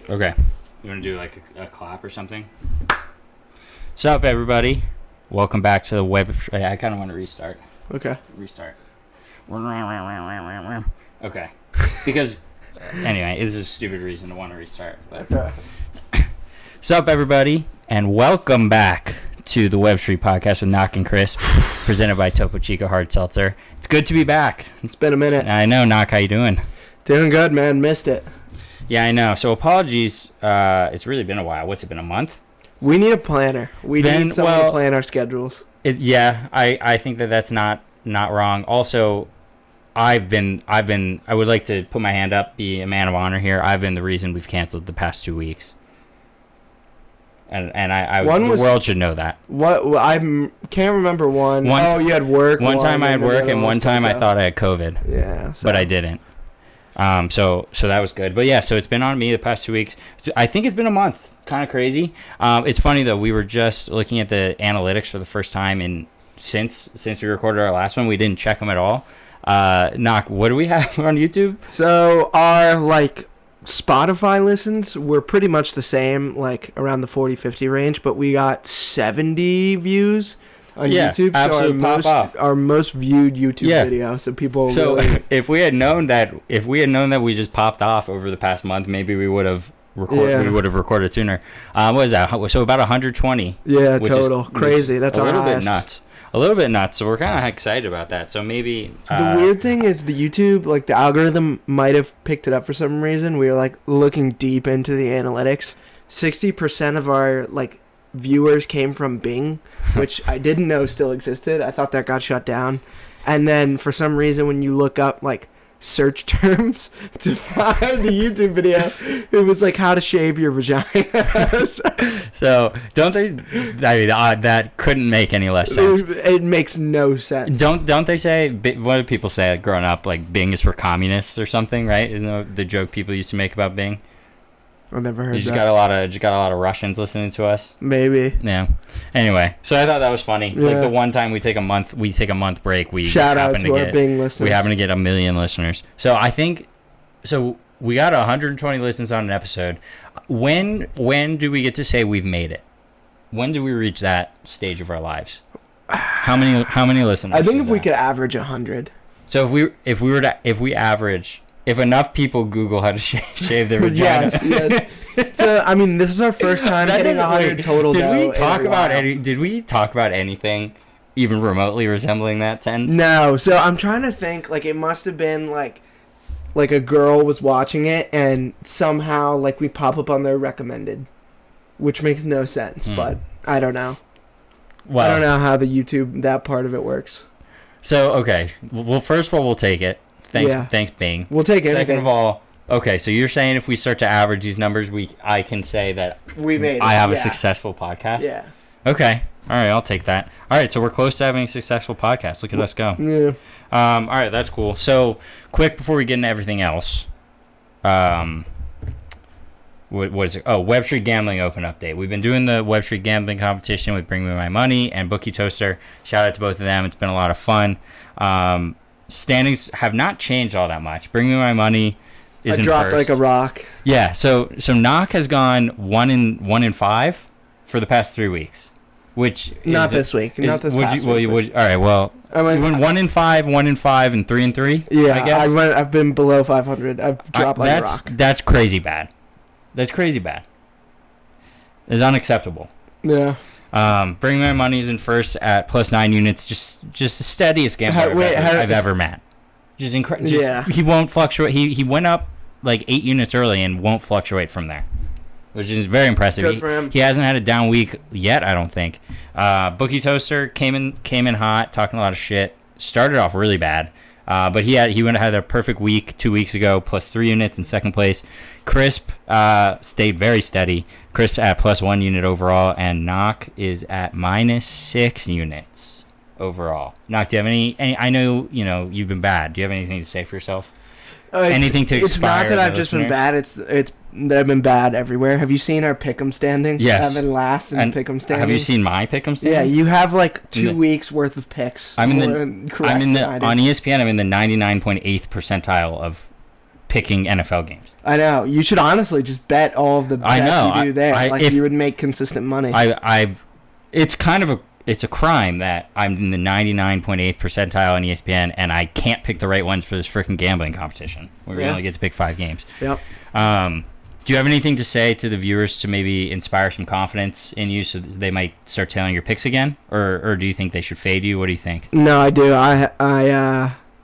Okay. You want to do like a clap or something? What's up, everybody? Welcome back to the Webb. I kind of want to restart. Okay. Restart. Okay. Because, anyway, this is a stupid reason to want to restart. But. Okay. What's up, everybody? And welcome back to the Webb Street Podcast with Nock and Chris, presented by Topo Chico Hard Seltzer. It's good to be back. It's been a minute. I know, Nock. How you doing? Doing good, man. Missed it. Yeah, I know. So apologies. It's really been a while. What's it been, a month? We need a planner. We need someone to plan our schedules. I think that's not wrong. Also, I would like to put my hand up, be a man of honor here. I've been the reason we've canceled the past 2 weeks. And the world should know that. What I can't remember one. You had work. One time I had work, and one time I thought I had COVID. Yeah, but I didn't. So that was good. But yeah, so it's been on me the past 2 weeks. I think it's been a month. Kind of crazy. It's funny though. We were just looking at the analytics for the first time, and since we recorded our last one, we didn't check them at all. Nock, what do we have on YouTube? So our Spotify listens were pretty much the same, around the 40-50 range, but we got 70 views on YouTube. Absolutely. So our most viewed YouTube video. So people. So really... if we had known that we just popped off over the past month, maybe we would have recorded sooner. What is that? So about 120. Yeah, total. Crazy. That's a little bit nuts. A little bit nuts. So we're kind of excited about that. So maybe the weird thing is the YouTube, the algorithm might have picked it up for some reason. We were looking deep into the analytics. 60% of our viewers came from Bing, which I didn't know still existed. I thought that got shut down. And then for some reason, when you look up search terms to find the YouTube video, it was how to shave your vagina. So don't they? That couldn't make any less sense. It makes no sense. Don't they say? What do people say growing up? Bing is for communists or something, right? Isn't that the joke people used to make about Bing? I've never heard that. You just got a lot of Russians listening to us. Maybe. Yeah. Anyway, so I thought that was funny. Yeah. The one time we take a month break. Shout out to our Bing listeners. We happen to get 1 million listeners. So I think, we got 120 listens on an episode. When do we get to say we've made it? When do we reach that stage of our lives? How many listeners? I think if we could average 100. So if we average. If enough people Google how to shave their vagina. Yes. So, this is our first time hitting 100 total. Did we talk about anything even remotely resembling that sentence? No. So I'm trying to think. It must have been like a girl was watching it, and somehow we pop up on their recommended, which makes no sense. But I don't know. Well, I don't know how the YouTube that part of it works. So okay. Well, first of all, we'll take it. Thanks, Bing. We'll take it. Second of all, okay, so you're saying if we start to average these numbers, I can say that we made it. I have a successful podcast? Yeah. Okay. All right, I'll take that. All right, so we're close to having a successful podcast. Look at us go. Yeah. All right, that's cool. So, quick before we get into everything else, what is it? Oh, Webb Street Gambling Open update. We've been doing the Webb Street Gambling competition with Bring Me My Money and Bookie Toaster. Shout out to both of them. It's been a lot of fun. Standings have not changed all that much. Bring Me My Money is in first. I dropped like a rock. Yeah, so Nock has gone 1 in 5 for the past 3 weeks, which not this week. Not this past week. All right. Well, you went 1 in 5, 1 in 5, and 3 in 3. Yeah, I guess. I've been below 500. I've dropped like a rock. That's crazy bad. That's crazy bad. It's unacceptable. Yeah. Bring My Money is in first at plus 9 units. Just the steadiest gambler I've ever met. Just incredible. Yeah. He won't fluctuate. He went up 8 units early and won't fluctuate from there, which is very impressive. Good for him. He hasn't had a down week yet, I don't think. Bookie Toaster came in hot, talking a lot of shit. Started off really bad. But he had a perfect week 2 weeks ago, plus 3 units in second place. Crisp stayed very steady. Crisp at plus 1 unit overall, and Nock is at minus 6 units overall. Nock, do you have any? I know you've been bad. Do you have anything to say for yourself? Anything to It's not that I've just been bad. It's that I've been bad everywhere. Have you seen our pick'em standing? Yes. I've been last in the pick'em standing. Have you seen my pick'em standing? Yeah, you have 2 weeks worth of picks. On ESPN. I'm in the 99.8th percentile picking NFL games. I know. You should honestly just bet all of the bets you do there. You would make consistent money. It's kind of it's a crime that I'm in the 99.8th percentile on ESPN and I can't pick the right ones for this freaking gambling competition where we only get to pick 5 games. Yep. Do you have anything to say to the viewers to maybe inspire some confidence in you so they might start tailing your picks again? Or do you think they should fade you? What do you think? No, I do.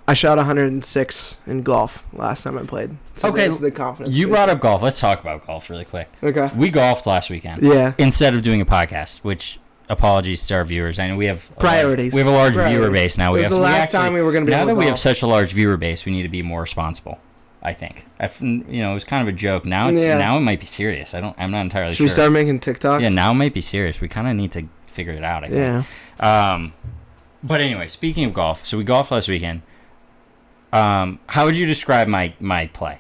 I shot 106 in golf last time I played. So okay, the confidence. You brought up golf. Let's talk about golf really quick. Okay. We golfed last weekend. Yeah. Instead of doing a podcast, which apologies to our viewers. I know we have priorities. We have a large viewer base now. It was the last time we were going to be now able that to we golf. have such a large viewer base, we need to be more responsible. I think. It was kind of a joke. Now now it might be serious. I'm not entirely sure. Should we start making TikToks? Yeah, now it might be serious. We kind of need to figure it out, I think. Yeah. But anyway, speaking of golf, so we golfed last weekend. How would you describe my play?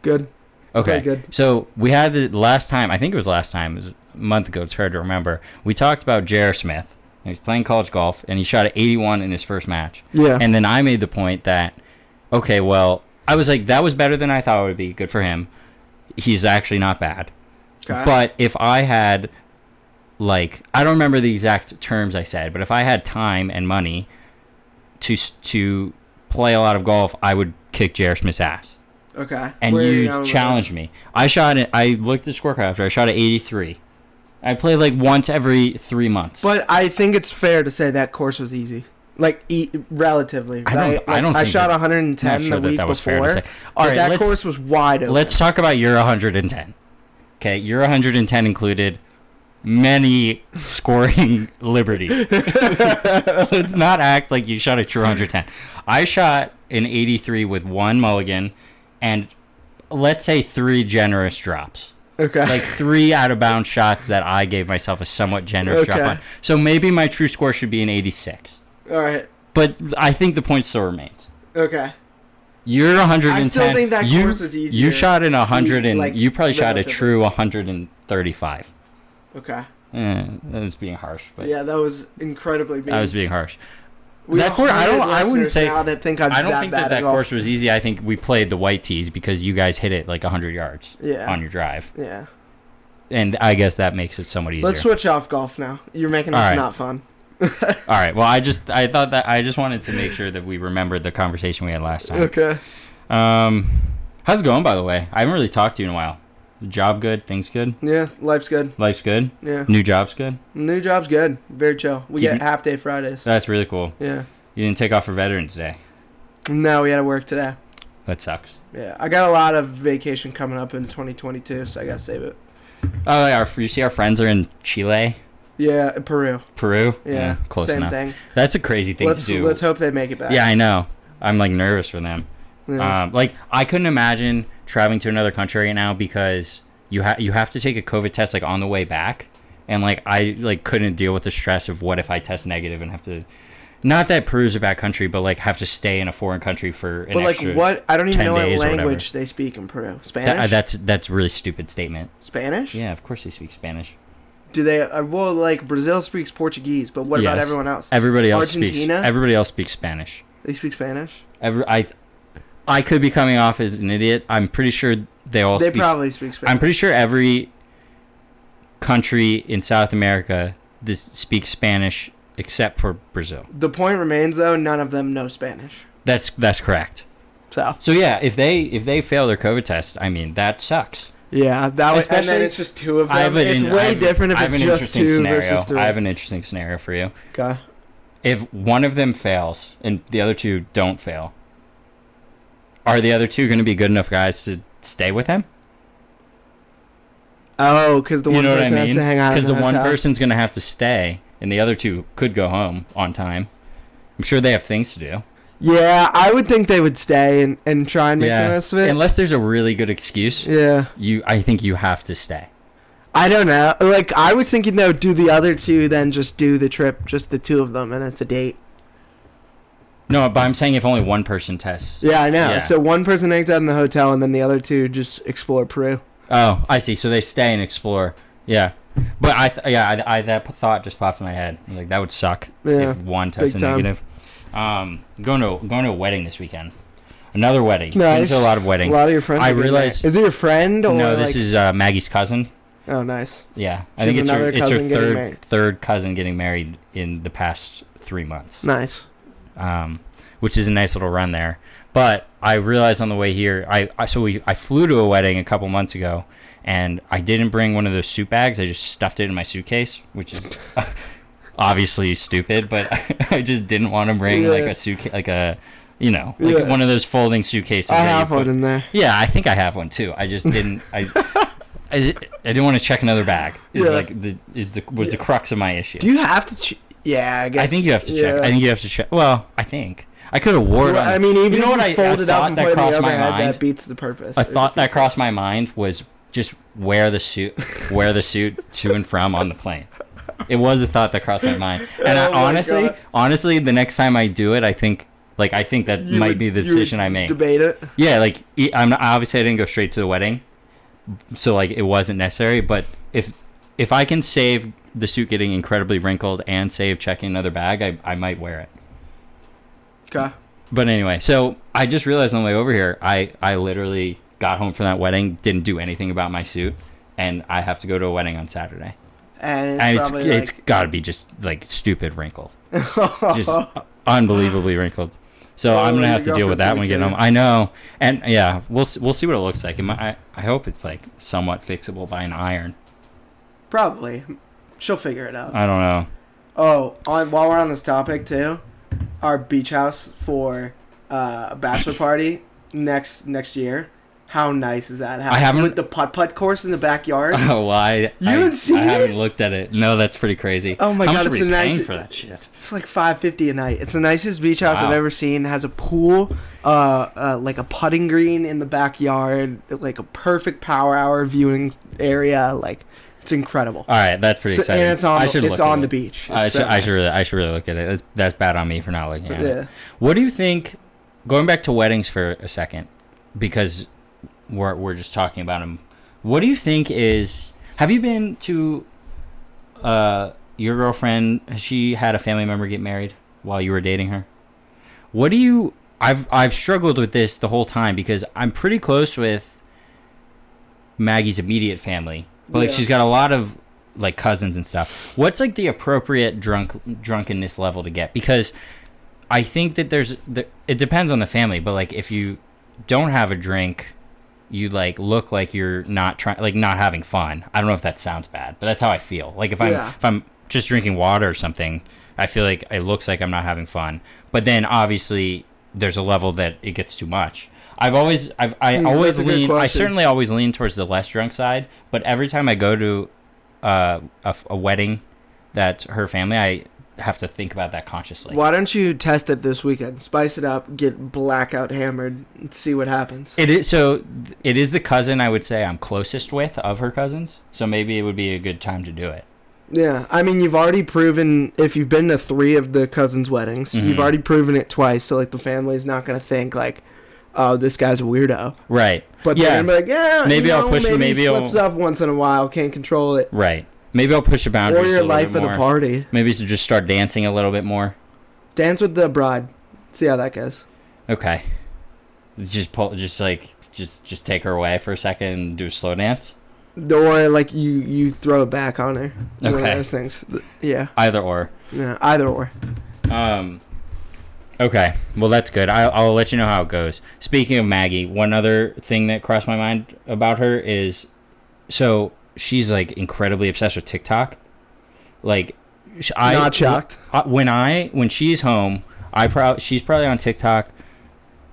Good. Okay. Very good. So we had the last time, I think it was last time, it was a month ago, it's hard to remember. We talked about J.R. Smith. He was playing college golf, and he shot at 81 in his first match. Yeah. And then I made the point that, okay, well, I was like, that was better than I thought it would be. Good for him. He's actually not bad. Okay. But if I had, I don't remember the exact terms I said, but if I had time and money to play a lot of golf, I would kick J.R. Smith's ass. Okay. And you challenged me. I looked at the scorecard after. I shot at 83. I play once every 3 months. But I think it's fair to say that course was easy. Relatively, right? I don't. I shot 110 the week before. All right, that course was wide open. Let's talk about your 110. Okay, your 110 included many scoring liberties. Let's not act like you shot a true 110. I shot an 83 with 1 mulligan, and let's say 3 generous drops. Okay. 3 out of bounds shots that I gave myself a somewhat generous drop on. So maybe my true score should be an 86. All right. But I think the point still remains. Okay. You're 110. I still think that course is easier. You shot in 100 and you probably shot a true 135. Okay. That was being harsh, but yeah, that was incredibly being. I was being harsh. That course, I wouldn't say. I don't think that course was easy. I think we played the white tees because you guys hit it 100 yards on your drive. Yeah. And I guess that makes it somewhat easier. Let's switch off golf now. You're making this not fun. All right. Well, I just wanted to make sure that we remembered the conversation we had last time. Okay. How's it going, by the way? I haven't really talked to you in a while. Job good? Things good? Yeah, life's good. Life's good? Yeah. New job's good? New job's good. Very chill. We get half-day Fridays. That's really cool. Yeah. You didn't take off for Veterans Day? No, we had to work today. That sucks. Yeah, I got a lot of vacation coming up in 2022, so I got to save it. Oh, you see our friends are in Chile? Yeah, Peru. Peru? Yeah, close same enough. Thing. That's a crazy thing to do. Let's hope they make it back. Yeah, I know. I'm nervous for them. Yeah. I couldn't imagine traveling to another country right now because you have to take a COVID test on the way back, and I couldn't deal with the stress of what if I test negative and have to. Not that Peru's a bad country, but have to stay in a foreign country for an extra what? I don't even know what 10 days language they speak in Peru. Spanish. That's a really stupid statement. Spanish? Yeah, of course they speak Spanish. Do they? Brazil speaks Portuguese, but what about everyone else? Everybody else Argentina? Everybody else speaks Spanish. They speak Spanish. I could be coming off as an idiot. I'm pretty sure they probably speak Spanish. I'm pretty sure every country in South America speaks Spanish except for Brazil. The point remains, though, none of them know Spanish. That's correct. So yeah, if they fail their COVID test, I mean that sucks. Yeah, and then it's just 2 of them. It's way different if it's just 2 versus 3. I have an interesting scenario for you. Okay. If one of them fails and the other 2 don't fail, are the other 2 going to be good enough guys to stay with him? Oh, because the one person has to hang out. Because the one person's going to have to stay, and the other 2 could go home on time. I'm sure they have things to do. Yeah, I would think they would stay and try and make the most of it. Unless there's a really good excuse. Yeah. I think you have to stay. I don't know. I was thinking, though, do the other 2 then just do the trip, just the 2 of them, and it's a date. No, but I'm saying if only one person tests. Yeah, I know. Yeah. So one person hangs out in the hotel, and then the other 2 just explore Peru. Oh, I see. So they stay and explore. Yeah. But I that thought just popped in my head. That would suck if one tested negative. Going to a wedding this weekend. Another wedding. Nice. Been to a lot of weddings. A lot of your friends. I are getting realized. married. Is it your friend or No, this like, is Maggie's cousin. Oh, nice. Yeah, I She think has it's her, another it's her cousin getting married. third cousin getting married in the past 3 months. Nice. Which is a nice little run there. But I realized on the way here, I flew to a wedding a couple months ago, and I didn't bring one of those suit bags. I just stuffed it in my suitcase, which is obviously stupid. But I just didn't want to bring like a suitcase, like a, one of those folding suitcases. I have one in there. Yeah, I think I have one too. I just didn't. I didn't want to check another bag. Was the crux of my issue. Do you have to? Yeah, I guess. I think you have to check. I think you have to check. Well, I think I could have wore it. I mean, even you know if what you fold it up and put it in the overhead, that beats the purpose. A thought that crossed my mind was just wear the suit to and from on the plane. It was a thought that crossed my mind, and honestly, the next time I do it, I think that might be the decision I make. Debate it. Yeah, obviously I didn't go straight to the wedding, so it wasn't necessary. But if I can save the suit getting incredibly wrinkled and save checking another bag, I might wear it. Okay. But anyway, so I just realized on the way over here, I literally got home from that wedding, didn't do anything about my suit, and I have to go to a wedding on Saturday. And it's got to be just stupid wrinkled, just unbelievably wrinkled. So I'm gonna have to deal with that when we get home. I know, and yeah, we'll see what it looks like. I hope it's somewhat fixable by an iron. Probably, she'll figure it out. I don't know. Oh, while we're on this topic too, our beach house for a bachelor party next year. How nice is that? I haven't with the putt course in the backyard. Oh, why? You haven't seen it? I haven't looked at it. No, that's pretty crazy. Oh my god, How much it's are we paying nice for that shit? It's like $5.50 a night. It's the nicest beach house I've ever seen. It has a pool, like a putting green in the backyard, like a perfect power hour viewing area. Like, it's incredible. All right, that's pretty exciting. And it's on the beach. I should really look at it. That's bad on me for not looking at it. Yeah. What do you think? Going back to weddings for a second, because we're just talking about them. What do you think is? Have you been to your girlfriend? Has she had a family member get married while you were dating her? What do you? I've struggled with this the whole time because I'm pretty close with Maggie's immediate family, but she's got a lot of cousins and stuff. What's the appropriate drunkenness level to get? Because I think that it depends on the family, but if you don't have a drink, you look like you're not trying, not having fun. I don't know if that sounds bad, but that's how I feel. If I'm just drinking water or something, I feel like it looks like I'm not having fun. But then obviously there's a level that it gets too much. I certainly always lean towards the less drunk side, but every time I go to a wedding that's her family, I have to think about that consciously. Why don't you test it this weekend? Spice it up, get blackout hammered, and see what happens. It is the cousin I would say I'm closest with of her cousins, so maybe it would be a good time to do it. Yeah, I mean, you've already proven, if you've been to 3 of the cousins' weddings, you've already proven it twice, so the family's not going to think oh, this guy's a weirdo. Right. But they're going to be maybe I'll push it. Maybe he slips up once in a while, can't control it. Right. Maybe I'll push the boundaries. Or your life at a party. Maybe to just start dancing a little bit more. Dance with the bride. See how that goes. Okay. Just take her away for a second and do a slow dance. Or you throw it back on her. Okay. One of those things. Yeah. Either or. Yeah. Either or. Okay. Well, that's good. I'll let you know how it goes. Speaking of Maggie, one other thing that crossed my mind about her is, so she's incredibly obsessed with TikTok. Not shocked. When she's home, she's probably on TikTok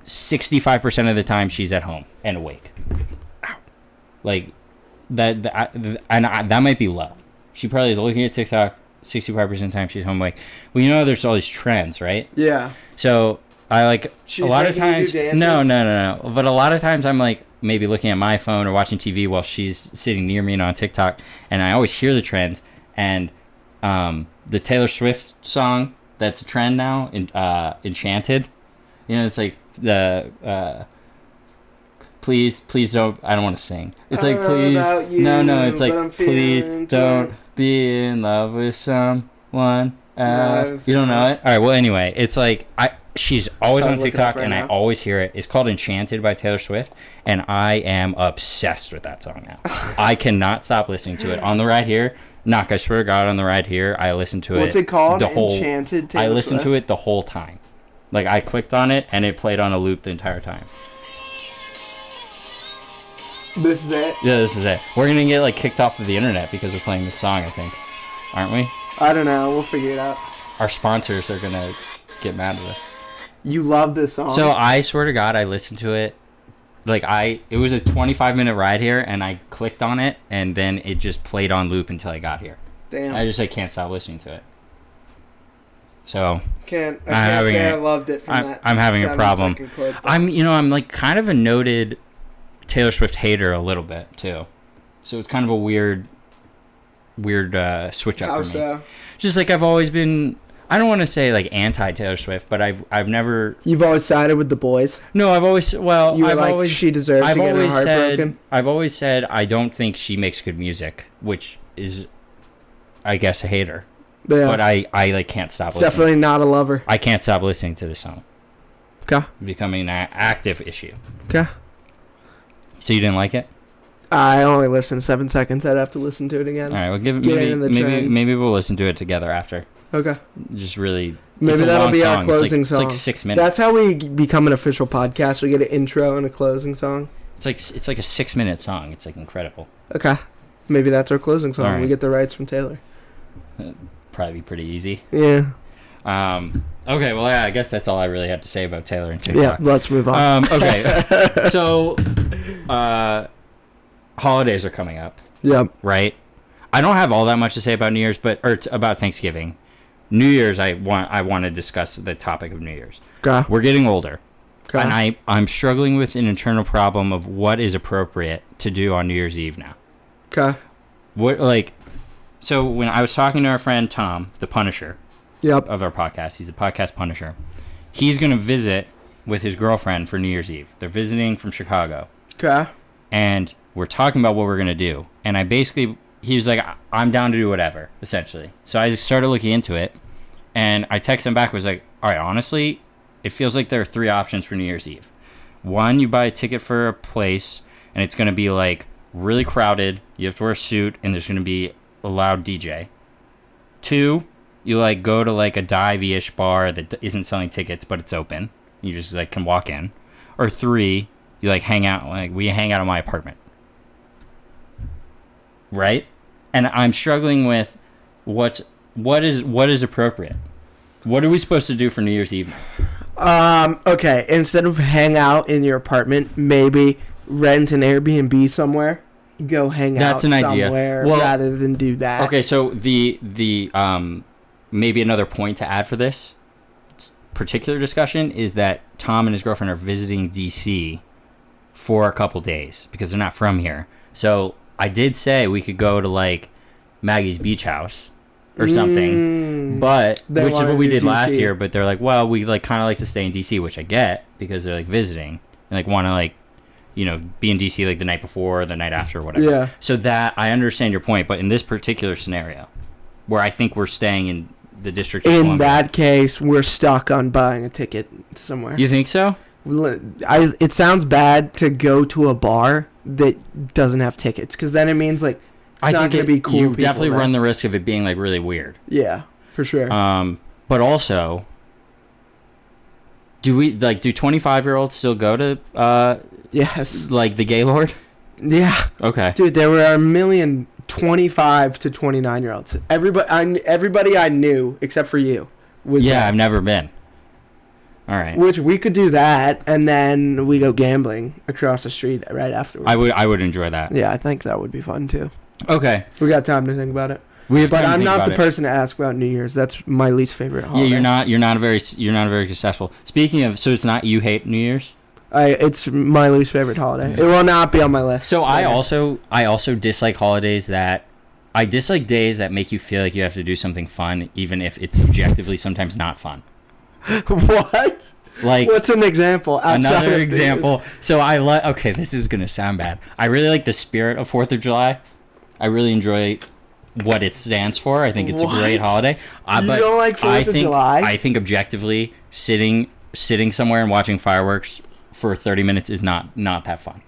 65% of the time she's at home and awake. That might be low. She probably is looking at TikTok 65% of the time she's home awake. Well, there's all these trends, right? Yeah. So I she's a lot of times. No. But a lot of times I'm maybe looking at my phone or watching TV while she's sitting near me and on TikTok, and I always hear the trends. And the Taylor Swift song that's a trend now, Enchanted. It's the please don't. I don't want to sing. It's please no. It's please don't be in love with someone else. You don't know it? All right. Well, anyway, it's She's always Sorry, on look it TikTok, up right and I now. always hear it. It's called Enchanted by Taylor Swift, and I am obsessed with that song now. I cannot stop listening to it. On the ride here, Nock, I swear to God, on the ride here, I listened to it. What's it called? The whole, Enchanted Taylor I listened to Swift? it the whole time. Like, I clicked on it, and it played on a loop the entire time. This is it? Yeah, this is it. We're going to get, like, kicked off of the internet because we're playing this song, I think. Aren't we? I don't know. We'll figure it out. Our sponsors are going to get mad at us. You love this song. So I swear to God, I listened to it. Like it was a 25-minute ride here, and I clicked on it, and then it just played on loop until I got here. Damn. I just can't stop listening to it. So can't I'm say I loved it from that. I'm having a 7 problem. second clip. I'm like kind of a noted Taylor Swift hater a little bit too. So it's kind of a weird switch up How for me. so? Just like I've always been. I don't want to say like anti Taylor Swift, but I've never. You've always sided with the boys. No, I've always. Well, You were I've like, always. she deserved to get her heart broken. I've always said I don't think she makes good music, which is, I guess, a hater. Yeah. But I like can't stop It's listening. definitely not a lover. I can't stop listening to this song. Okay. Becoming an active issue. Okay. So you didn't like it? I only listened 7 seconds. I'd have to listen to it again. All right, well, Get in the trend. maybe we'll listen to it together after. Okay. Just really. Maybe it's a that'll long be song. our closing it's like, song. It's like 6 minutes. That's how we become an official podcast. We get an intro and a closing song. It's like a 6 minute song. It's like incredible. Okay. Maybe that's our closing song. All right. We get the rights from Taylor. Probably be pretty easy. Yeah. Okay, well, yeah, I guess that's all I really have to say about Taylor and Yeah. TikTok. Let's move on. Okay. So, holidays are coming up, Yep. right? I don't have all that much to say about New Year's, about Thanksgiving. New Year's, I want to discuss the topic of New Year's. Okay. We're getting older, Okay. and I'm struggling with an internal problem of what is appropriate to do on New Year's Eve now. Okay. So when I was talking to our friend Tom, the Punisher Yep. of our podcast, he's a podcast Punisher. He's going to visit with his girlfriend for New Year's Eve. They're visiting from Chicago. Okay. And we're talking about what we're going to do. And he was like, I'm down to do whatever, essentially. So I just started looking into it. And I texted him back, was like, all right, honestly, it feels like there are 3 options for New Year's Eve. 1, you buy a ticket for a place, and it's going to be like really crowded. You have to wear a suit, and there's going to be a loud DJ. 2, you like go to like a dive-ish bar that isn't selling tickets, but it's open. You just like can walk in. Or 3, you like hang out, like we hang out in my apartment. Right? And I'm struggling with what is appropriate. What are we supposed to do for New Year's Eve? Okay. Instead of hang out in your apartment, maybe rent an Airbnb somewhere. Go hang That's out an idea. somewhere Well, rather than do that. Okay, so the maybe another point to add for this particular discussion is that Tom and his girlfriend are visiting DC for a couple days because they're not from here. So I did say we could go to like Maggie's Beach House or something, but They which is wanna what we do did last DC. year. But they're like, well, we like kind of like to stay in DC, which I get because they're like visiting and like want to like be in DC like the night before or the night after or whatever. Yeah. So that I understand your point, but in this particular scenario, where I think we're staying in the District of In Columbia, that case, we're stuck on buying a ticket somewhere. you think so? It sounds bad to go to a bar that doesn't have tickets, because then it means like it's not going to be cool. You people definitely there. run the risk of it being like really weird. Yeah, for sure. But also, do 25-year-olds still go to Yes. like the Gaylord? Yeah. Okay. Dude, there were a million 25 to 29-year-olds. Everybody I knew except for you was Yeah, there. I've never been. All right. Which we could do that, and then we go gambling across the street right afterwards. I would enjoy that. Yeah, I think that would be fun too. Okay. We got time to think about it. We have But time to I'm think not about the it. person to ask about New Year's. That's my least favorite holiday. Yeah, you're not very successful. Speaking of, so it's not you hate New Year's? It's my least favorite holiday. It will not be on my list. So I Okay. also dislike holidays I dislike days that make you feel like you have to do something fun, even if it's objectively sometimes not fun. What? Like What's an example? outside another of example. So okay, this is gonna sound bad. I really like the spirit of 4th of July. I really enjoy what it stands for. I think it's a great What? holiday. You don't like 4th of July? I think objectively, sitting sitting somewhere and watching fireworks for 30 minutes is not that fun.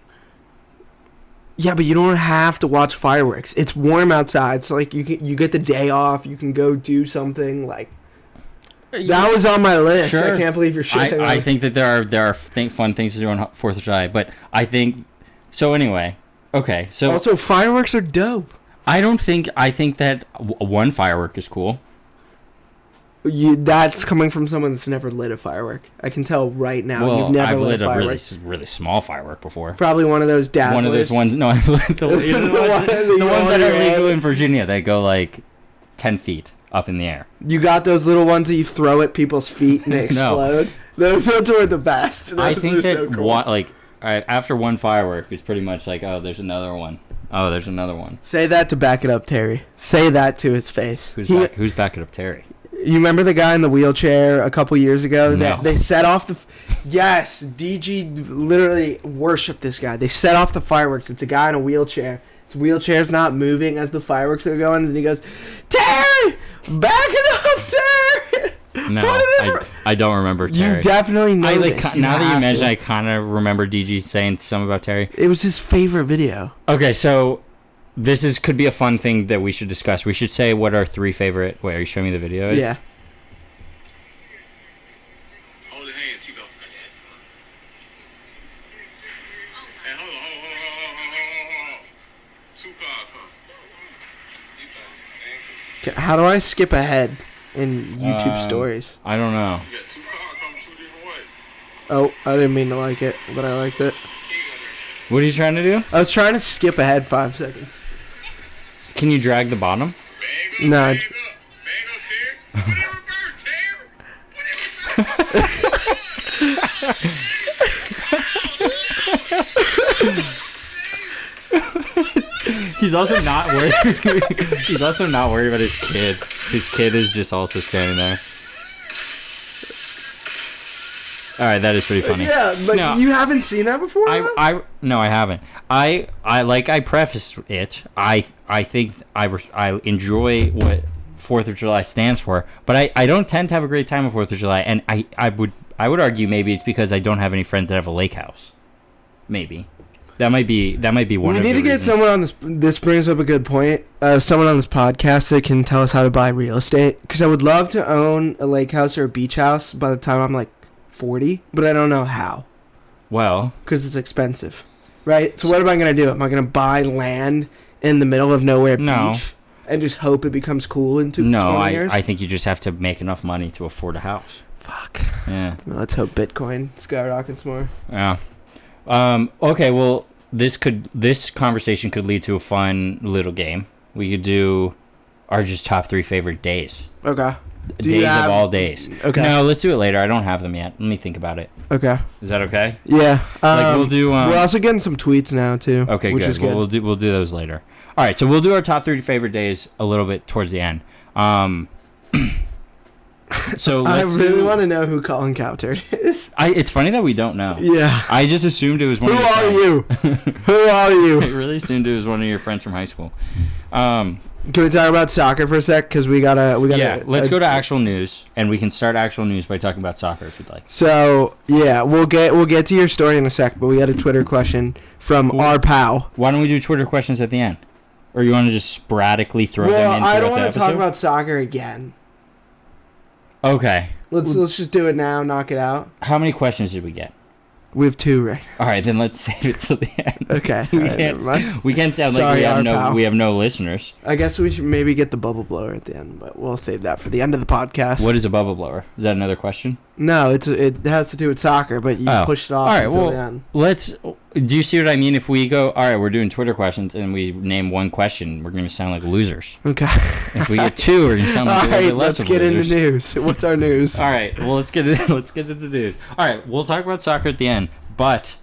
Yeah, but you don't have to watch fireworks. It's warm outside, so like you get the day off. You can go do something like. That was on my list. Sure. I can't believe you're shitting. I think that there are fun things to do on 4th of July, but I think so. Anyway, okay. So also fireworks are dope. I think that one firework is cool. That's coming from someone that's never lit a firework. I can tell right now. Well, you've never I've lit a really, really small firework before. Probably one of those dazzlers. One of those ones. No, I've lit the ones that are legal in Virginia. They go like 10 feet up in the air. You got those little ones that you throw at people's feet and they explode. No. Those ones are the best. I think that so cool. After one firework, it's pretty much like, oh, there's another one. Oh, there's another one. Say that to back it up, Terry. Say that to his face. Who's backing up Terry? You remember the guy in the wheelchair a couple years ago? No. They set off the... Yes, DG literally worshipped this guy. They set off the fireworks. It's a guy in a wheelchair. His wheelchair's not moving as the fireworks are going, and he goes, Terry! Back it up, Terry! No, I don't remember Terry. You definitely know this. Now that you mention, I kind of remember DG saying something about Terry. It was his favorite video. Okay, so this could be a fun thing that we should discuss. We should say what our 3 favorite... Wait, are you showing me the video? Yeah. Hold your hand, Chico. Hey, hold on. 2 cars, huh? How do I skip ahead in YouTube stories? I don't know. You got 2 cars coming 2 different ways. Oh, I didn't mean to like it, but I liked it. What are you trying to do? I was trying to skip ahead 5 seconds. Can you drag the bottom? No. Bang up, Terry. Put it in reverse, Terry. He's also not worried. He's also not worried about his kid. His kid is just also standing there. All right, that is pretty funny. Yeah, you haven't seen that before? No, I haven't. I prefaced it. I think I enjoy what 4th of July stands for, but I don't tend to have a great time on 4th of July, and I would argue maybe it's because I don't have any friends that have a lake house. Maybe. That might be one of the reasons. We need to get someone on this. This brings up a good point. Someone on this podcast that can tell us how to buy real estate, because I would love to own a lake house or a beach house by the time I'm like 40, but I don't know how. Well, because it's expensive, right? So what am I going to do? Am I going to buy land in the middle of nowhere beach and just hope it becomes cool in 20 years? I think you just have to make enough money to afford a house. Fuck. Yeah. Well, let's hope Bitcoin skyrockets more. Yeah. Okay. Well, this conversation could lead to a fun little game. We could do our just top 3 favorite days. Okay. Days of all days. Okay. No, let's do it later. I don't have them yet. Let me think about it. Okay. Is that okay? Yeah. We'll do. We're also getting some tweets now too. Okay, which good. Is good. We'll do those later. All right, so we'll do our top 3 favorite days a little bit towards the end. So I really want to know who Colin Cowturd is. It's funny that we don't know. Yeah. I just assumed it was one. Who are you? Who are you? I really assumed it was one of your friends from high school. Can we talk about soccer for a sec? Because we gotta. Yeah, let's go to actual news, and we can start actual news by talking about soccer if you'd like. So yeah, we'll get to your story in a sec, but we had a Twitter question from our pal. Why don't we do Twitter questions at the end, or you want to just sporadically throw them in? I don't want to talk about soccer again. Okay. Let's just do it now. Knock it out. How many questions did we get? We have 2 right now. All right, then let's save it till the end. Okay. We can't sound Sorry, like we have no listeners. I guess we should maybe get the bubble blower at the end, but we'll save that for the end of the podcast. What is a bubble blower? Is that another question? No, it has to do with soccer, but you pushed it off until the end. Do you see what I mean? If we go, all right, we're doing Twitter questions, and we name one question, we're going to sound like losers. Okay. If we get 2, we're going to sound like a little bit less let's get into news. What's our news? All right, well, let's get into the news. All right, we'll talk about soccer at the end, but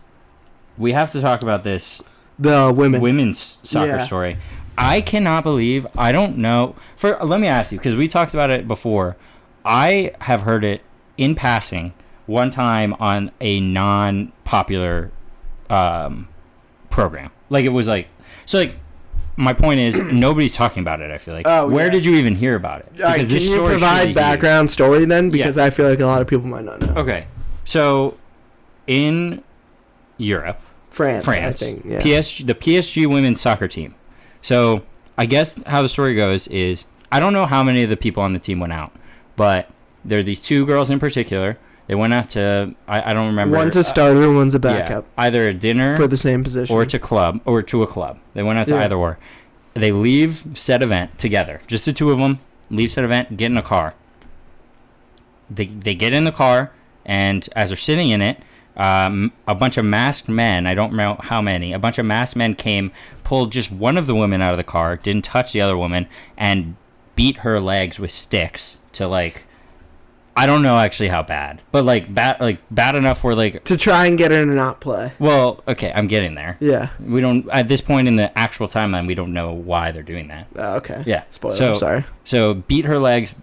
we have to talk about this. The women's soccer story. I cannot believe, I don't know. Let me ask you, because we talked about it before. I have heard it in passing one time on a non-popular program. Like, it was like, so like, my point is, nobody's talking about it, I feel like. Where did you even hear about it? Because can you provide background story then? Because I feel like a lot of people might not know. Okay. So in Europe, France, I think. Yeah. the PSG women's soccer team. So I guess how the story goes is I don't know how many of the people on the team went out, but there are these two girls in particular. They went out to I don't remember. One's a starter, one's a Yeah, backup either a dinner for the same position. or to a club. They went out to Yeah. either or. They leave said event together. Just the two of them leave said event, get in a car. They get in the car, and as they're sitting in it, a bunch of masked men, I don't know how many, a bunch of masked men came, pulled just one of the women out of the car, didn't touch the other woman, and beat her legs with sticks to, like, I don't know actually how bad, but bad enough where, like, to try and get her to not play. well, okay, I'm getting there. Yeah. We don't, at this point in the actual timeline, we don't know why they're doing that. Oh, okay. Yeah. Spoiler. So, Sorry. So beat her legs.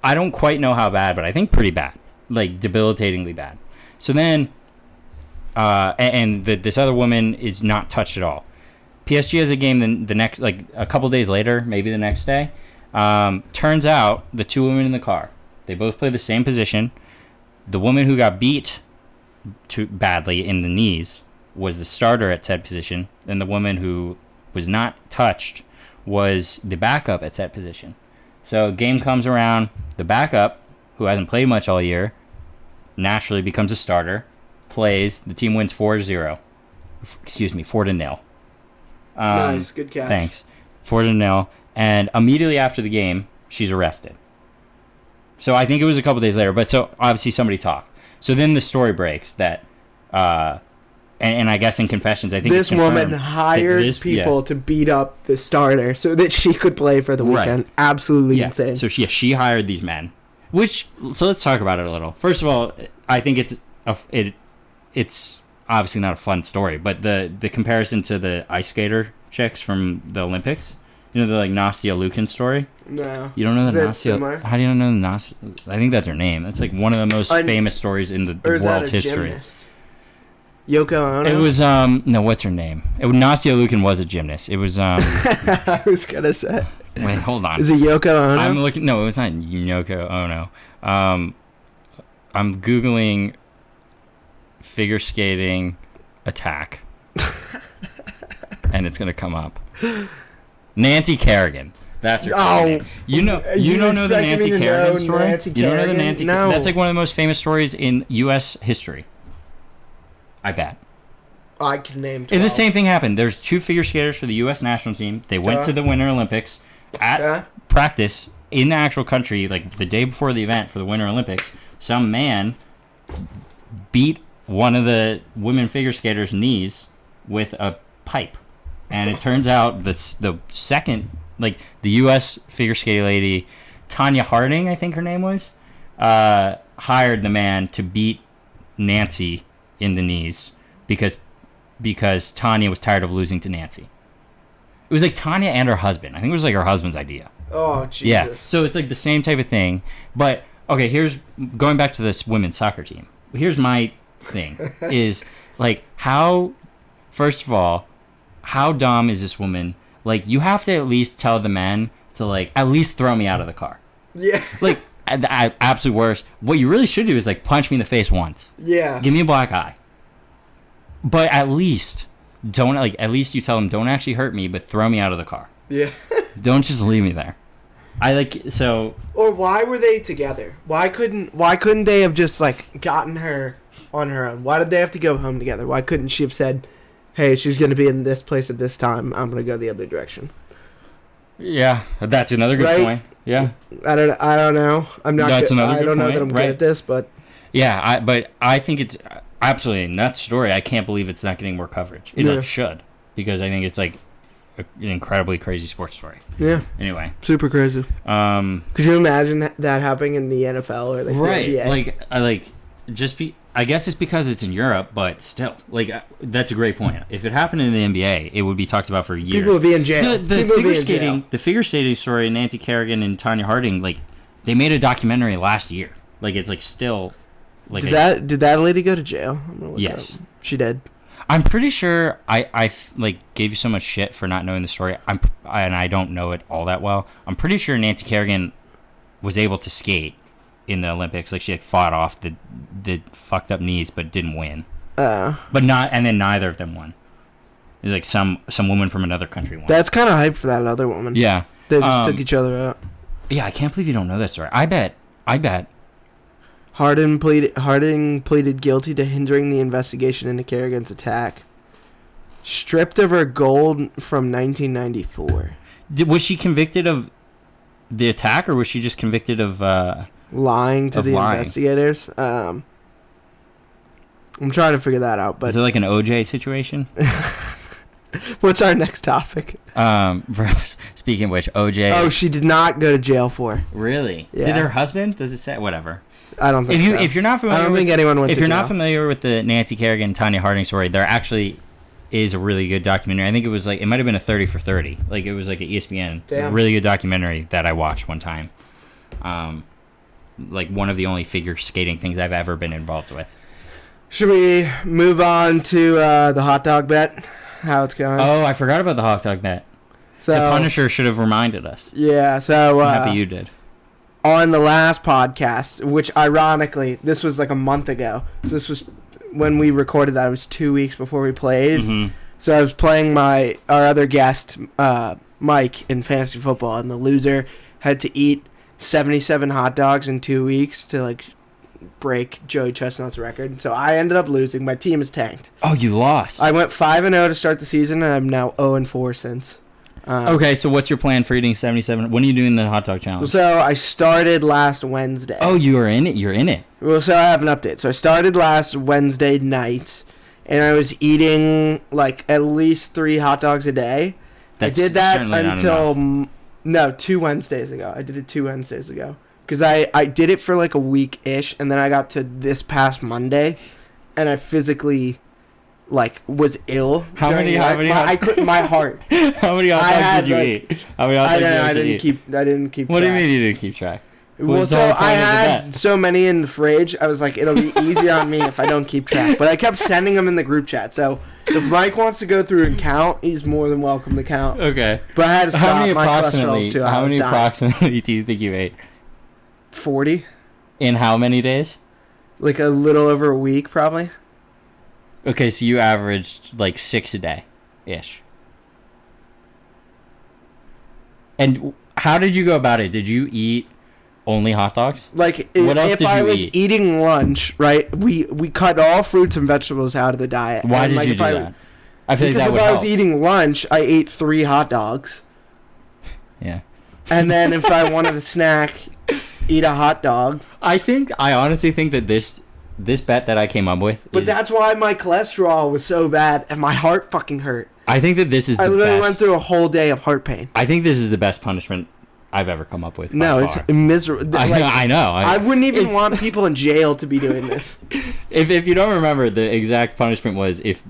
I don't quite know how bad, but I think pretty bad, like debilitatingly bad. So then, this other woman is not touched at all. PSG has a game the next, like a couple days later, maybe the next day. Turns out the two women in the car, they both play the same position. The woman who got beat too badly in the knees was the starter at said position, and the woman who was not touched was the backup at said position. So game comes around, the backup, who hasn't played much all year, naturally becomes a starter, plays, the team wins 4-0. Excuse me, 4-0. Nice, good catch. Thanks. 4-0. And immediately after the game, she's arrested. So I think it was a couple days later, but so obviously somebody talked. So then the story breaks that, and I guess in confessions, I think this it's woman confirmed hired that this- people yeah. to beat up the starter so that she could play for the Right. weekend. Absolutely Yeah. insane. So she hired these men. So let's talk about it a little. First of all, I think it's obviously not a fun story, but the comparison to the ice skater chicks from the Olympics, you know, the like Nastia Lukin story. No. You don't know Is the that Nastia? similar? How do you know the Nastia? I think that's her name. That's like one of the most famous stories in the Or is that world's a history. gymnast? Yoko Ono? It was no, what's her name? Nastia Lukin was a gymnast. It was I was gonna say. wait, hold on. Is it Yoko Ono? I'm looking. No, it was not Yoko Ono. I'm googling figure skating attack, and it's gonna come up. Nancy Kerrigan. That's her name. You don't know the expecting Nancy me to Kerrigan know story? Nancy You don't know the Kerrigan? Nancy? No. That's like one of the most famous stories in U.S. history. I bet. I can name 12. And the same thing happened. There's two figure skaters for the U.S. national team. They went to the Winter Olympics at practice in the actual country, like the day before the event for the Winter Olympics. Some man beat one of the women figure skaters' knees with a pipe, and it turns out the second, like the U.S. figure skating lady, Tanya Harding, I think her name was, hired the man to beat Nancy in the knees because Tanya was tired of losing to Nancy. It was like Tanya and her husband. I think it was like her husband's idea. Oh, Jesus. Yeah. So it's like the same type of thing. But okay, here's going back to this women's soccer team. Here's my thing is like how, first of all, how dumb is this woman? Like you have to at least tell the men to like at least throw me out of the car. Yeah. Like absolute worst. What you really should do is like punch me in the face once. Yeah. Give me a black eye. But at least don't like. At least you tell them don't actually hurt me, but throw me out of the car. Yeah. Don't just leave me there. I like so. Or why were they together? Why couldn't they have just like gotten her on her own? Why did they have to go home together? Why couldn't she have said, "Hey, she's going to be in this place at this time. I'm going to go the other direction." Yeah, that's another good Right? point. Yeah. I don't know. I'm not. That's another I good don't know point, that I'm right. good at this, but Yeah, but I think it's absolutely a nuts story. I can't believe it's not getting more coverage. It Yeah. like, should, because I think it's like an incredibly crazy sports story. yeah, Anyway, super crazy. Could you imagine that happening in the NFL or like right? the NBA? Like I like just be. I guess it's because it's in Europe, but still, like that's a great point. If it happened in the NBA, it would be talked about for years. People would be in jail. The People would be figure in jail. skating story, Nancy Kerrigan and Tanya Harding, like they made a documentary last year. Like it's like still, like Did that lady go to jail? I'm gonna look Yes. it up. She did. I'm pretty sure I like gave you so much shit for not knowing the story. And I don't know it all that well. I'm pretty sure Nancy Kerrigan was able to skate in the Olympics. Like she like fought off the fucked up knees, but didn't win. Uh, But not, and then neither of them won. It was like some woman from another country won. that's kind of hype for that other woman. Yeah. They just took each other out. Yeah, I can't believe you don't know that story. I bet. Harding pleaded guilty to hindering the investigation into Kerrigan's attack. Stripped of her gold from 1994. Was she convicted of the attack, or was she just convicted of Lying to Of the lying. investigators. I'm trying to figure that out. But is it like an OJ situation? what's our next topic? Speaking of which, OJ. Oh, she did not go to jail for. Really? Yeah. Did her husband? Does it say whatever? I don't think so. If you're not familiar, I don't think anyone went if to you're jail. not familiar with the Nancy Kerrigan Tanya Harding story, there actually is a really good documentary. I think it was like, it might have been a 30 for 30. Like it was like an ESPN, Damn. really good documentary that I watched one time. Like one of the only figure skating things I've ever been involved with. Should we move on to the hot dog bet? How it's going? Oh, I forgot about the hot dog bet. so The Punisher should have reminded us. yeah. So I'm happy you did. on the last podcast, which ironically this was like a month ago. So this was when we recorded that. It was 2 weeks before we played. Mm-hmm. So I was playing our other guest, Mike, in fantasy football, and the loser had to eat 77 hot dogs in 2 weeks to like break Joey Chestnut's record. So I ended up losing. My team is tanked. Oh, you lost. I went 5-0 to start the season, and I'm now 0-4 since. Okay, so what's your plan for eating 77? When are you doing the hot dog challenge? So I started last Wednesday. Oh, you are in it. You're in it. Well, so I have an update. So I started last Wednesday night, and I was eating like at least 3 hot dogs a day. That's I did that certainly not until enough. no 2 Wednesdays ago. I did it 2 Wednesdays ago because I did it for like a week ish, and then I got to this past Monday, and I physically like was ill. How during many- the how night. many My, hot- I couldn't. My heart. How many hot I dogs had, did you like- eat? How many hot dogs did you I actually didn't eat? keep. I didn't keep. What do you track. mean you didn't keep track? Well, What's the so whole point I of the had bet? so many in the fridge. I was like, it'll be easier on me if I don't keep track. But I kept sending them in the group chat. So if Mike wants to go through and count, he's more than welcome to count. Okay. But I had to How stop many my approximately? cholesterol's too. How I was many dying. approximately do you think you ate? 40, In how many days? like a little over a week, probably. Okay, so you averaged like 6 a day, ish. And how did you go about it? Did you eat only hot dogs? Like What else if did I you was eat? eating lunch, right? We cut all fruits and vegetables out of the diet. Why And, did like, you if do I, that? I feel like Because that if would I help. was eating lunch, I ate 3 hot dogs. Yeah. And then if I wanted a snack, eat a hot dog. I honestly think that this bet that I came up with But is, that's why my cholesterol was so bad and my heart fucking hurt. I think that this is the I literally best. went through a whole day of heart pain. I think this is the best punishment I've ever come up with. by No, far. it's miserable. I know. I wouldn't even it's- want people in jail to be doing this. If you don't remember, the exact punishment was if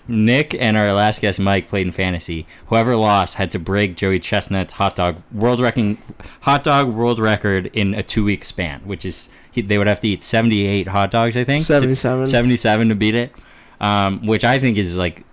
Nick and our last guest Mike played in fantasy, whoever lost had to break Joey Chestnut's hot dog world record in a 2-week span, which is they would have to eat 78 hot dogs, I think. 77. 77 to beat it, which I think is like.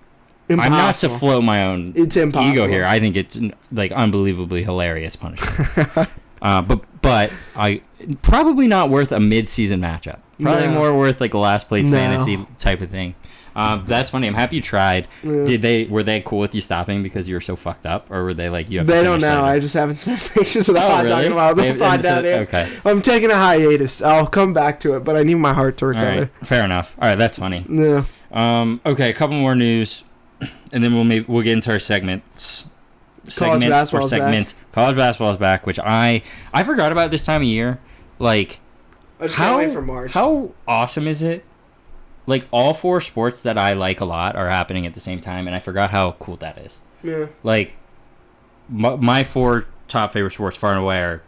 Impossible. I'm not to float my own It's impossible. ego here. I think it's like unbelievably hilarious punishment. but I probably not worth a mid-season matchup. Probably No. more worth like a last place No. fantasy type of thing. That's funny. I'm happy you tried. Yeah. Were they cool with you stopping because you were so fucked up, or were they like you have? They to don't finish know. cider? I just haven't sent pictures of the Oh, hot dog really? in a while. They They'll haven't find out said- here. okay. I'm taking a hiatus. I'll come back to it, but I need my heart to All recover. right, fair enough. All right, that's funny. Yeah. Okay, a couple more news, and then we'll get into our segments. basketball's back. College basketball is back, which I forgot about this time of year. Like, I just can't wait for March. how awesome is it? Like, all 4 sports that I like a lot are happening at the same time, and I forgot how cool that is. Yeah. Like, my 4 top favorite sports far and away are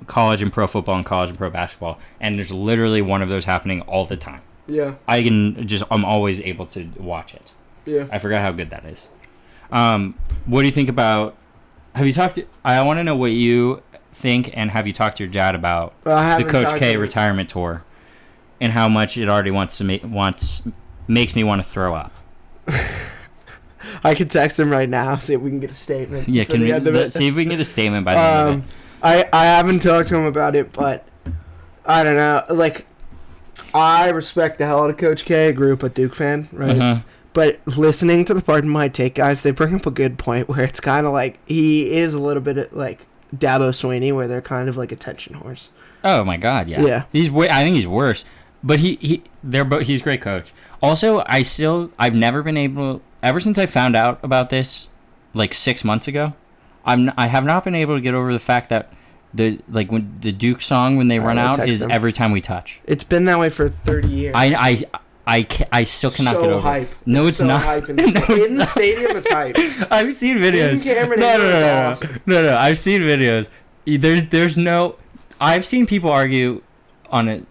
college and pro football and college and pro basketball, and there's literally one of those happening all the time. Yeah. I'm always able to watch it. Yeah. I forgot how good that is. What do you think about? Have you talked? I want to know what you think, and have you talked to your dad about I the haven't Coach talked K to him. retirement tour, and how much it already makes me want to throw up? I could text him right now, see if we can get a statement. Yeah, for can the we end of it. let's see if we can get a statement by the end of it? I haven't talked to him about it, but I don't know. Like, I respect the hell out of Coach K. I grew up a Duke fan, right? Mhm. But listening to the Pardon My Take guys, they bring up a good point where it's kind of like he is a little bit like Dabo Swinney, where they're kind of like attention horse. Oh my God, yeah. Yeah. I think he's worse, but he's a great coach. Also, I've never been able, ever since I found out about this, like 6 months ago, I have not been able to get over the fact that when the Duke song when they run I out text is them. every time we touch. It's been that way for 30 years. I still cannot so get over hype. it. No, it's so not. Hype in, No, it's in the stadium, it's hype. I've seen videos. Cameron No, Indoor, it's no. awesome. No. I've seen videos. There's no. I've seen people argue on it.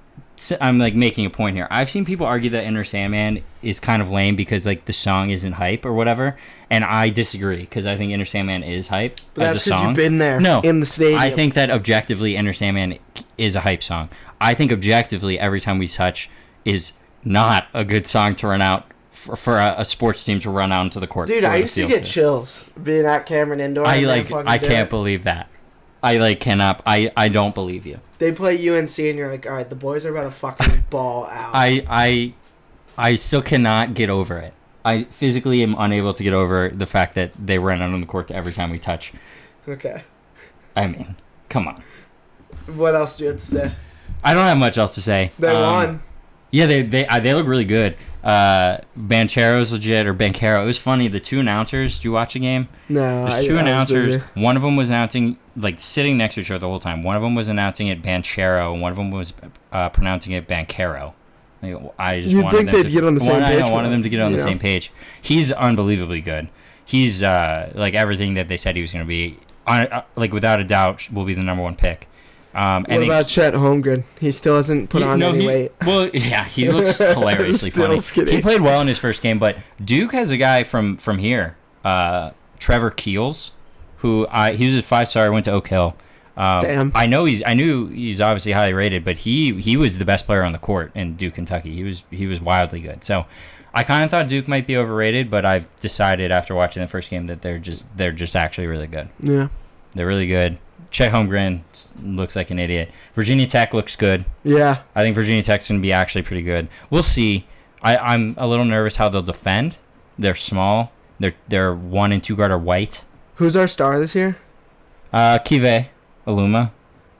I'm like making a point here. I've seen people argue that Enter Sandman is kind of lame because like the song isn't hype or whatever, and I disagree because I think Enter Sandman is hype But as that's a because song. you've been there No, in the stadium. I think that objectively Enter Sandman is a hype song. I think objectively Every Time We Touch is not a good song to run out for a sports team to run out into the court. Dude, or I the used to field get chills being at Cameron Indoor. I and like. them fucking I do can't it. believe that. I like cannot. I don't believe you. They play UNC and you're like, all right, the boys are about to fucking ball out. I still cannot get over it. I physically am unable to get over the fact that they run out on the court to Every Time We Touch. Okay. I mean, come on. What else do you have to say? I don't have much else to say. They won. Yeah, they look really good. Banchero's legit, or Bancaro. It was funny. The two announcers. Did you watch the game? No, There's two I was announcers. busy. One of them was announcing, like, sitting next to each other the whole time. One of them was announcing it Banchero, and one of them was pronouncing it Bancaro. Like, I just You'd wanted think them they'd to, get on the same I page wanted for them it, to get on the you know? same page. He's unbelievably good. He's like everything that they said he was going to be. Like, without a doubt, will be the number one pick. What about Chet Holmgren? He still hasn't put on any weight. Well, yeah, he looks hilariously Still funny. skinny. He played well in his first game, but Duke has a guy from here, Trevor Keels, who he was a 5-star, went to Oak Hill. Damn. I knew he's obviously highly rated, but he was the best player on the court in Duke, Kentucky. He was wildly good. So I kind of thought Duke might be overrated, but I've decided after watching the first game that they're just actually really good. Yeah. They're really good. Chet Holmgren looks like an idiot. Virginia Tech looks good. Yeah. I think Virginia Tech's going to be actually pretty good. We'll see. I'm a little nervous how they'll defend. They're small. Their 1 and 2 guard are white. Who's our star this year? Kive Aluma.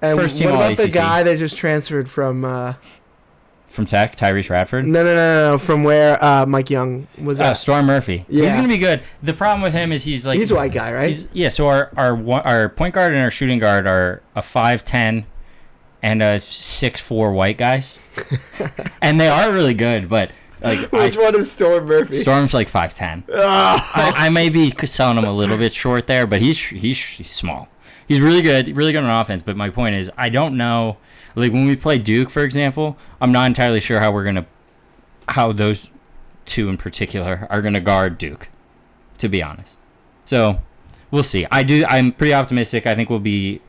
And First team what about the All-ACC. guy that just transferred from... From Tech, Tyrese Radford. No. From where Mike Young was at. Storm Murphy. Yeah. He's going to be good. The problem with him is he's like... He's a white guy, right? So our point guard and our shooting guard are a 5'10" and a 6'4" white guys. And they are really good, but... like Which one is Storm Murphy? Storm's like 5'10". I may be selling him a little bit short there, but he's small. He's really good on offense. But my point is, I don't know. Like when we play Duke, for example, I'm not entirely sure how those two in particular are gonna guard Duke. To be honest, so we'll see. I'm pretty optimistic. I think we'll be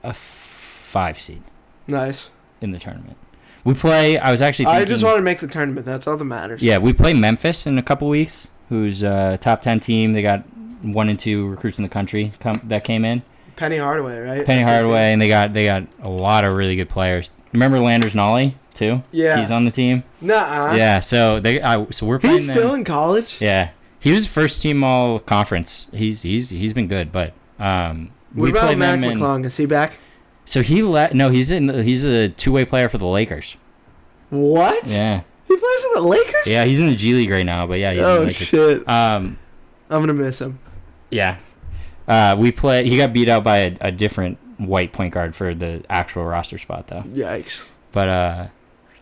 a 5 seed Nice. in the tournament. We play. I was actually thinking, I just want to make the tournament. That's all that matters. yeah, we play Memphis in a couple weeks, who's a top 10 team. They got 1 and 2 recruits in the country that came in. Penny Hardaway, right? Penny That's his Hardaway, and they got a lot of really good players. Remember Landers Nolly too? Yeah. He's on the team. name. Nuh-uh. Yeah, so we're playing He's them. still in college? Yeah, he was first team all conference. He's been good, but What we about played Mac them in. McClung? Is he back? So he's a 2-way player for the Lakers. What? Yeah, He plays for the Lakers? yeah, he's in the G League right now, but yeah, he's in the Oh, Lakers. shit. Um, I'm going to miss him. yeah, he got beat out by a different white point guard for the actual roster spot though. Yikes. But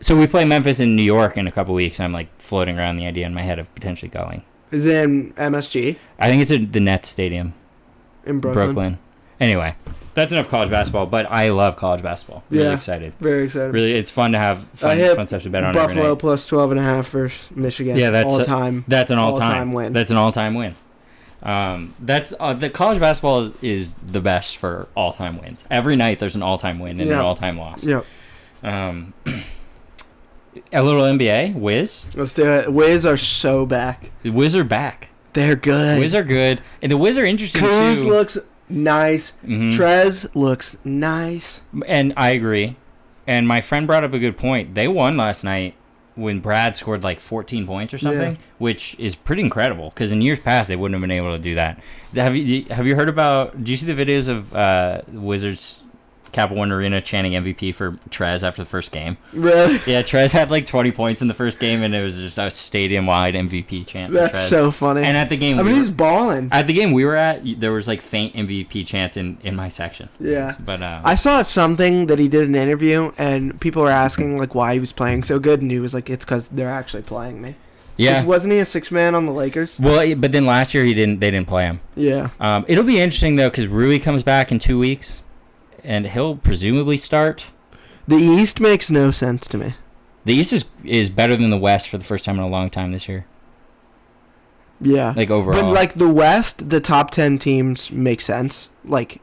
so we play Memphis in New York in a couple weeks. I'm like floating around the idea in my head of potentially going. Is it in MSG I think it's at the Nets Stadium, in Brooklyn? Anyway, that's enough college basketball. But I love college basketball. Really Yeah. excited. Very excited. Really, it's fun to have I hit fun stuff to bet on every Buffalo night. plus 12.5 versus Michigan. Yeah, that's all-time. That's an all-time win. That's an all-time win. That's the college basketball is the best for all-time wins. Every night there's an all-time win and an Yeah. all-time loss. Yep. A little NBA, Wiz. Let's do it. Wiz are so back. The Wiz are back. They're good. Wiz are good, and the Wiz are interesting Kuz too. looks nice. Mhm. Trez looks nice. And I agree. And my friend brought up a good point. They won last night when Brad scored like 14 points or something, Yeah. which is pretty incredible because in years past they wouldn't have been able to do that. Have you heard about? Do you see the videos of Wizards Capital One Arena chanting MVP for Trez after the first game? Really? Yeah, Trez had like 20 points in the first game, and it was just a stadium-wide MVP chant. For That's Trez. so funny. And at the game, I mean, he's balling. at the game we were at, there was like faint MVP chants in my section. Yeah. But I saw something that he did in an interview, and people were asking like why he was playing so good, and he was like, "It's because they're actually playing me." 'Cause yeah. wasn't he a 6-man on the Lakers? Well, but then last year they didn't play him. Yeah. It'll be interesting though because Rui comes back in 2 weeks, and he'll presumably start. The East makes no sense to me. The East is better than the West for the first time in a long time this year. Yeah. Like overall. But like the West, the top 10 teams make sense. Like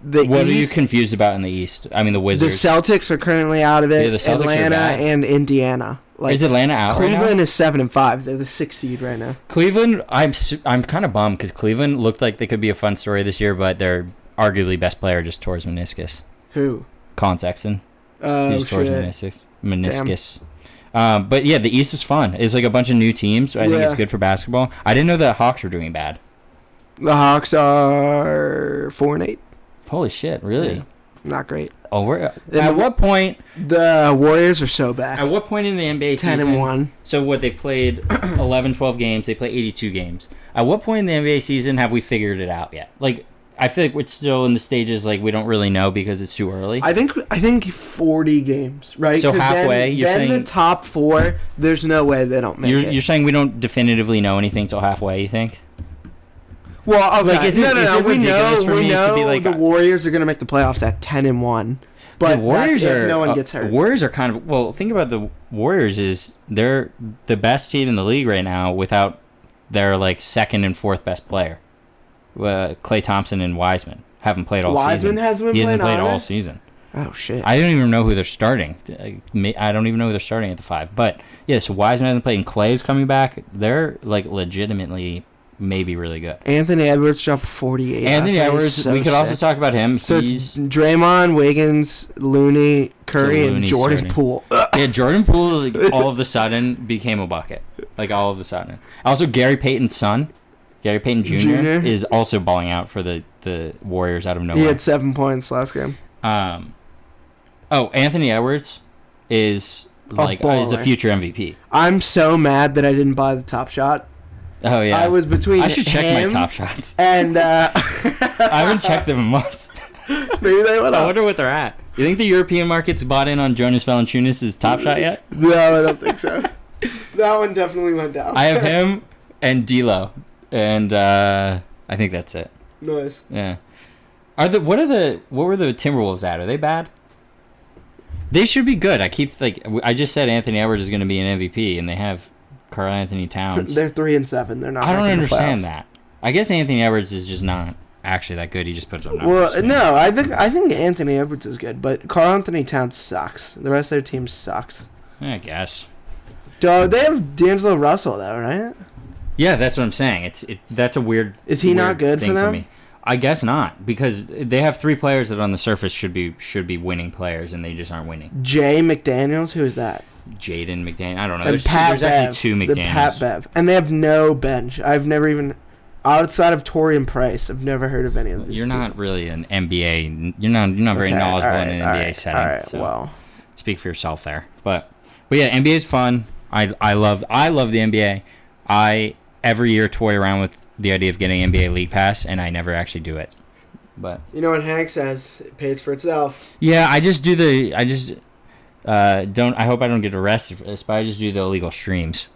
the What are you East, confused about in the East? I mean the the Wizards. Celtics are currently out of it. Yeah, the Celtics are Atlanta bad. and Indiana. Like Is Atlanta out right now? Cleveland is 7-5. They're the 6th seed right now. Cleveland, I'm kind of bummed because Cleveland looked like they could be a fun story this year, but their arguably best player just tore his meniscus. Who? Colin Sexton. Oh He just tore his shit. meniscus. But yeah, the East is fun. It's like a bunch of new teams. I think it's Yeah. good for basketball. I didn't know the Hawks were doing bad. The Hawks are 4-8. Holy shit! Really? Yeah. Not great. Oh, And at what point? The Warriors are so back. At what point in the NBA season? 10-1. So what they've played 11, 12 games. They play 82 games. At what point in the NBA season have we figured it out yet? Like, I feel like we're still in the stages like we don't really know because it's too early. I think 40 games, right? So 'Cause halfway, Then, you're then saying- the top 4, there's no way they don't make it. You're saying we don't definitively know anything till halfway? You think? Well, okay. Like, is it- no, is it we ridiculous know, for we me to know be like- the Warriors are going to make the playoffs at 10-1. But The Warriors that's if are no one gets hurt. Warriors are kind of well. Think about the Warriors is they're the best team in the league right now without their like second and fourth best player, Klay Thompson and Wiseman haven't played all season. Wiseman hasn't been He hasn't playing played all either? season. Oh shit. I don't even know who they're starting. I don't even know who they're starting at the 5. But yeah, so Wiseman hasn't played and Clay's coming back. They're like legitimately maybe really good. Anthony Edwards dropped 48. Anthony last night. Edwards, So we could also sick. talk about him. So He's it's Draymond, Wiggins, Looney, Curry, and Looney Jordan starting. Poole. yeah, Jordan Poole like, all of a sudden became a bucket. Like all of a sudden. Also, Gary Payton's son, Gary Payton Jr. Jr.? is also balling out for the Warriors out of He nowhere. had 7 points last game. Anthony Edwards is like is a baller. future MVP. I'm so mad that I didn't buy the Top Shot. Oh yeah, I was between I should check my him top shots. and I haven't checked them in months. maybe they went I up. wonder what they're at. You think the European market's bought in on Jonas Valanciunas' top shot yet? No, I don't think so. That one definitely went down. I have him and D'Lo, and I think that's it. Nice. Yeah. What were the Timberwolves at? Are they bad? They should be good. I just said Anthony Edwards is going to be an MVP, and they have Karl Anthony Towns. They're 3-7. They're not. I don't making the understand playoffs. that. I guess Anthony Edwards is just not actually that good. He just puts up numbers. Well, no, I think Anthony Edwards is good, but Karl Anthony Towns sucks. The rest of their team sucks. I guess. Dog, they have D'Angelo Russell though, right? Yeah, that's what I'm saying. That's a weird. Is he not weird good for thing them? me. I guess not, because they have 3 players that on the surface should be winning players, and they just aren't winning. Jay McDaniels, who is that? Jaden McDaniel. I don't know. And There's Pat actually Bev, 2 the Pat McDaniels. Bev, and they have no bench. I've never even, outside of Torian Price, I've never heard of any of these. You're people. not really an NBA. You're not very Okay, knowledgeable alright, in an alright, NBA setting. Alright, so well, speak for yourself there. But yeah, NBA is fun. I love the NBA. I every year toy around with the idea of getting NBA League Pass, and I never actually do it. But you know what Hank says? It pays for itself. yeah, I just don't. I hope I don't get arrested for this, but I just do the illegal streams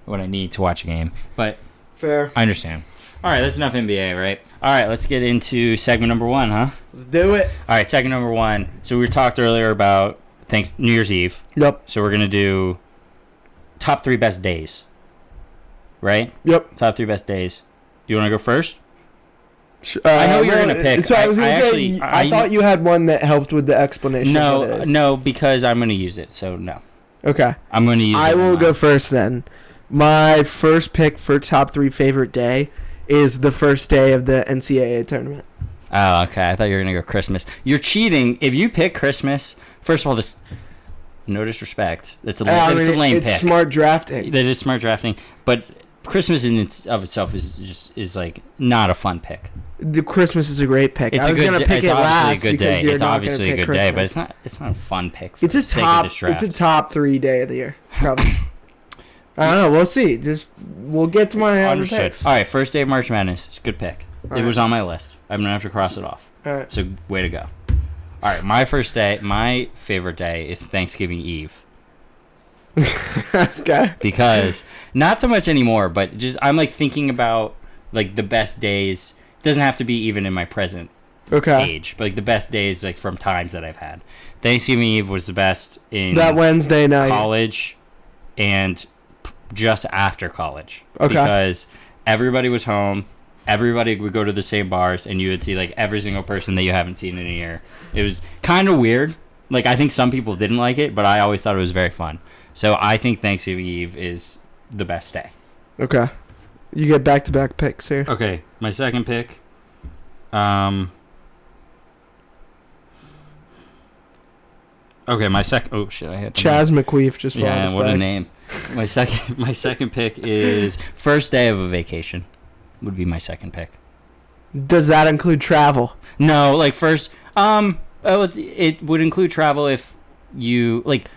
when I need to watch a game. But Fair. I understand. All right, that's enough NBA, right? All right, let's get into segment number 1, huh? Let's do it. All right, segment number 1. So we talked earlier about New Year's Eve. Yep. So we're gonna do top 3 best days, right? Yep. Top 3 best days. You want to go first? I know you're gonna pick. So I was gonna I say, actually- I thought you had one that helped with the explanation. of what it is. No, because I'm gonna use it. So no, Okay. I'm gonna use. I it will in go mine. first then. My first pick for top 3 favorite day is the first day of the NCAA tournament. Oh, okay. I thought you were gonna go Christmas. You're cheating if you pick Christmas First of all, this no disrespect. It's a I it's a mean, lame it's pick. smart drafting. That is smart drafting, but Christmas in of itself is like not a fun pick. The Christmas is a great pick. It's I was gonna pick it's it obviously last a good because day. you're It's not obviously a gonna good pick day, but Christmas. it's not a fun pick. For It's a the sake of top. this draft. It's a top 3 day of the year, probably. I don't know. We'll see. We'll get to my other Understood. picks. All right, first day of March Madness. It's a good pick. All It right. was on my list. I'm gonna have to cross it off. All right. So way to go. All right, my first day, my favorite day is Thanksgiving Eve. Okay. Because not so much anymore, but just I'm like thinking about like the best days. It doesn't have to be even in my present Okay. age, but like the best days like from times that I've had. Thanksgiving Eve was the best in That Wednesday night. college and just after college. Okay. Because everybody was home. Everybody would go to the same bars, and you would see like every single person that you haven't seen in a year. It was kind of weird. Like I think some people didn't like it, but I always thought it was very fun. So I think Thanksgiving Eve is the best day. Okay. You get back-to-back picks here. Okay, my second pick. Okay, my second. Oh shit, I had the Chaz McQueef just followed Yeah, us what back. a name. My second pick is first day of a vacation. Would be my second pick. Does that include travel? No, like first. It would include travel if you like.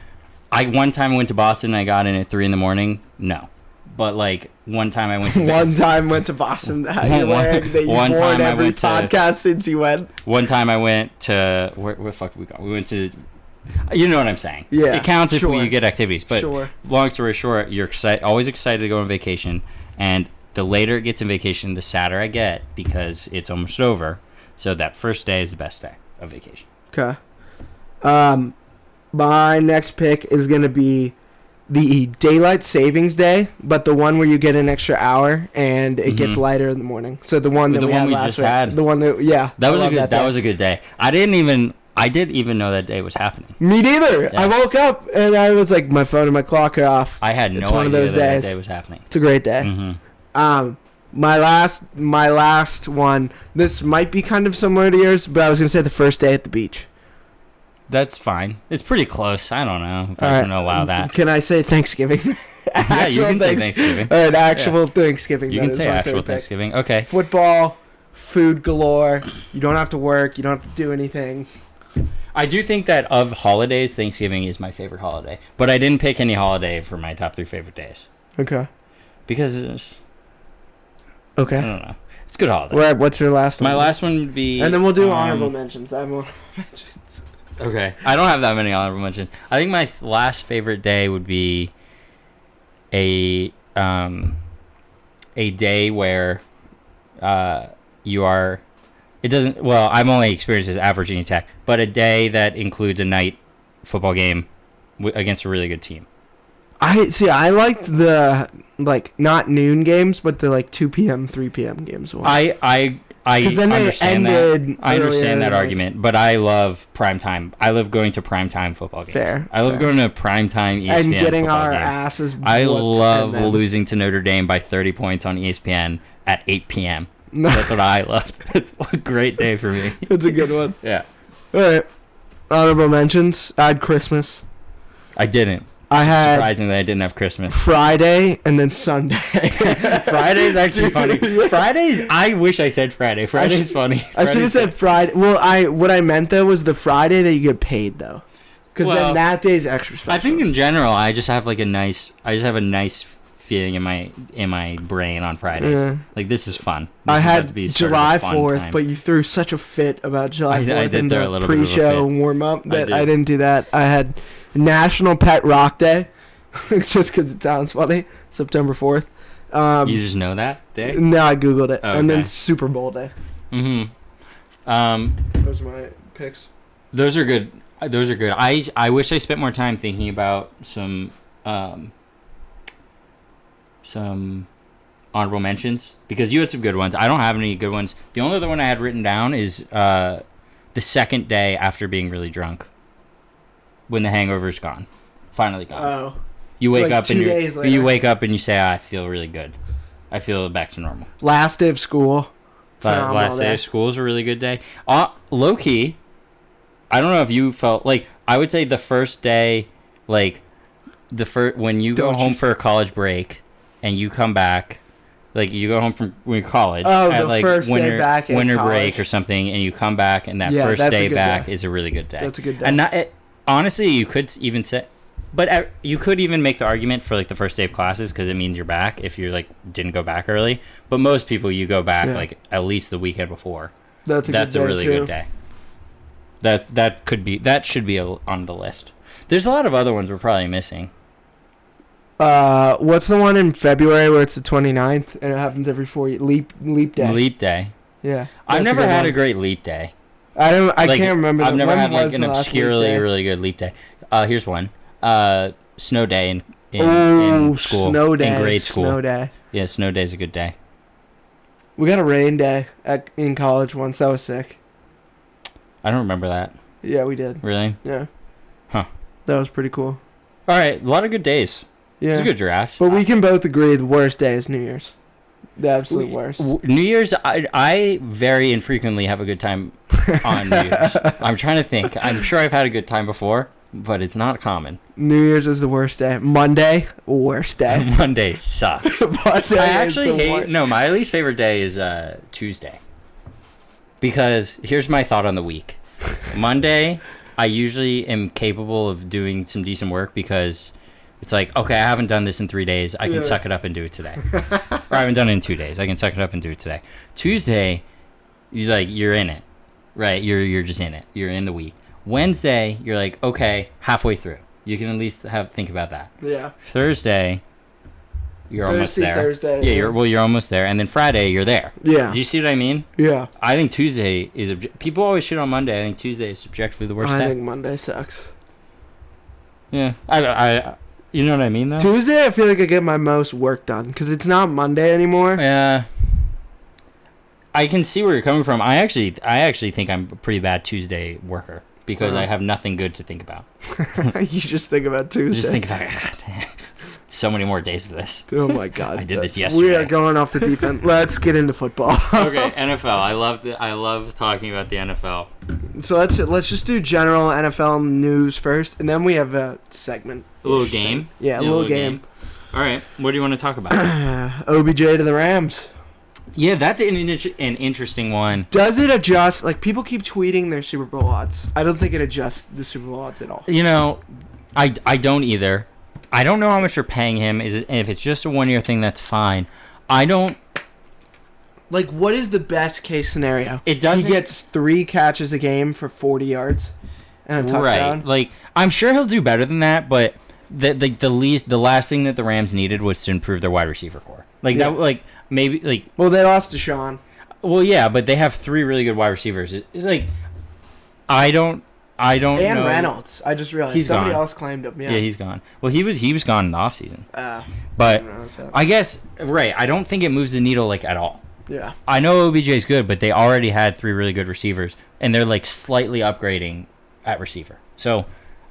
One time I went to Boston and I got in at 3 a.m. No, but like one time I went to One time went to Boston that you're One- wearing that you've one worn time I every went to- podcast since you went. One time I went to where the fuck did we go? We went to. You know what I'm saying? Yeah, It counts if sure. you get activities, but Sure. long story short, you're always excited to go on vacation, and the later it gets in vacation, the sadder I get because it's almost over. So that first day is the best day of vacation. Okay. My next pick is gonna be the daylight savings day, but the one where you get an extra hour and it gets Mhm. lighter in the morning. So the one that The we one had we last just week. had. The one that That I was a love good. that That day. was a good day. I didn't even know that day was happening. Me neither. Yeah. I woke up and I was like, my phone and my clock are off. I had no It's one of idea those that days. day was happening. It's a great day. Mm-hmm. My last one. This might be kind of similar to yours, but I was gonna say the first day at the beach. That's fine. It's pretty close. I don't know if All I right. can allow that. Can I say Thanksgiving? Yeah, you can say Thanksgiving. All right, actual Thanksgiving. You that can is say my actual favorite pick. Thanksgiving. Okay. Football, food galore. You don't have to work. You don't have to do anything. I do think that of holidays, Thanksgiving is my favorite holiday. But I didn't pick any holiday for my top 3 favorite days. Okay. Because it's, I Okay. don't know. It's a good holiday. Right. What's your last one? My last one would be... And then we'll do honorable mentions. I have honorable mentions. Okay. I don't have that many honorable mentions. I think my last favorite day would be a day where you are... It doesn't... Well, I've only experienced this at Virginia Tech. But a day that includes a night football game against a really good team. I liked the not noon games, but the 2 p.m., 3 p.m. games. I 'Cause then they understand ended that. I understand earlier, that argument, but I love primetime. I love going to primetime football games. Fair, I love fair. going to primetime ESPN and getting football our games. asses. I whooped love and then- losing to Notre Dame by 30 points on ESPN at 8 p.m. That's what I love. It's a great day for me. It's a good one. Yeah. All right. Honorable mentions. I had Christmas. I didn't. I had Surprisingly, I didn't have Christmas. Friday and then Sunday. Friday's actually funny. Fridays, I wish I said Friday. Friday's funny. I should have said Friday. Well, what I meant though was the Friday that you get paid though, because Well, then that day's extra special. I think in general, I just have a nice feeling in my brain on Fridays. Yeah. Like this is fun. This I is about had to be sort of a July fun 4th, time. but you threw such a fit about July I 4th did in throw a the little bit of a pre-show fit. warm up that did. I didn't do that. I had National Pet Rock Day, just because it sounds funny. September 4th. You just know that day. No, I googled it, Oh, and then okay. Super Bowl Day. Mm-hmm. Those are my picks. Those are good. Those are good. I wish I spent more time thinking about some honorable mentions because you had some good ones. I don't have any good ones. The only other one I had written down is the second day after being really drunk, when the hangover's gone, finally gone. Oh, You wake like up 2 and days later. you wake up and you say, I feel really good. I feel back to normal. last day of school. But Phenomenal last day day. of school is a really good day. Low key, I don't know if you felt like I would say the first day, like when you go Don't home you for a college break and you come back, like you go home from college Oh, at the like first day back at winter college. break or something, and you come back and that Yeah, first that's a day good back day. is a really good day. That's a good day. And honestly, you could even say, but you could even make the argument for like the first day of classes because it means you're back if you like didn't go back early. But most people you go back Yeah. like at least the weekend before. That's a That's good a day, really too. good day. That should be on the list. There's a lot of other ones we're probably missing. What's the one in February where it's the 29th and it happens every 4 years? Leap day. Leap day. Yeah. I've that's never good had one. a great leap day. I Like, can't remember. I've never when had like was an the last leap obscurely day? really good leap day. Here's one. Snow day in school. Snow day. In grade school. Snow day. Yeah, snow day is a good day. We got a rain day in college once. That was sick. I don't remember that. Yeah, we did. Really? Yeah. Huh. That was pretty cool. All right, a lot of good days. Yeah. It's a good draft. But we can both agree the worst day is New Year's. The absolute worst. New Year's, I very infrequently have a good time on New Year's. I'm trying to think. I'm sure I've had a good time before, but it's not common. New Year's is the worst day. Monday, worst day. Monday sucks. Monday I is actually the hate. worst. No, my least favorite day is Tuesday. Because here's my thought on the week. Monday, I usually am capable of doing some decent work because it's like, okay, I haven't done this in 3 days. I can Yeah. suck it up and do it today. Or I haven't done it in 2 days. I can suck it up and do it today. Tuesday, you're in it, right? You're just in it. You're in the week. Wednesday, you're like, okay, halfway through. You can at least think about that. Yeah. Thursday, you're almost Thursday, there. Thursday, Yeah, yeah. you're almost there, and then Friday you're there. Yeah. Do you see what I mean? Yeah. I think Tuesday is people always shit on Monday. I think Tuesday is subjectively the worst I day. think Monday sucks. Yeah, I you know what I mean though. Tuesday, I feel like I get my most work done because it's not Monday anymore. Yeah, I can see where you're coming from. I actually think I'm a pretty bad Tuesday worker because I have nothing good to think about. You just think about Tuesday. Just think about so many more days for this. Oh my god. I did this We yesterday. are going off the deep end. Let's get into football. Okay, NFL. I love talking about the NFL. So let's just do general NFL news first, and then we have a segment. A little game. Yeah, a little game. All right, what do you want to talk about? OBJ to the Rams. Yeah, that's an interesting one. Does it adjust? Like, people keep tweeting their Super Bowl odds. I don't think it adjusts the Super Bowl odds at all. You know, I don't either. I don't know how much you're paying him. If it's just a 1-year thing, that's fine. I don't. Like, what is the best case scenario? It doesn't. He gets 3 catches a game for 40 yards and a touchdown. Right. Like, I'm sure he'll do better than that, but the last thing that the Rams needed was to improve their wide receiver core. Like Yeah. that. Like maybe like. Well, they lost Deshaun. Well, yeah, but they have 3 really good wide receivers. It's like I don't And know. Reynolds. I just realized He's somebody gone. else claimed him. Yeah. Yeah, he's gone. Well, he was gone in the offseason. I But don't know, so- I guess right. I don't think it moves the needle like at all. yeah. I know OBJ's good, but they already had 3 really good receivers, and they're like slightly upgrading at receiver. So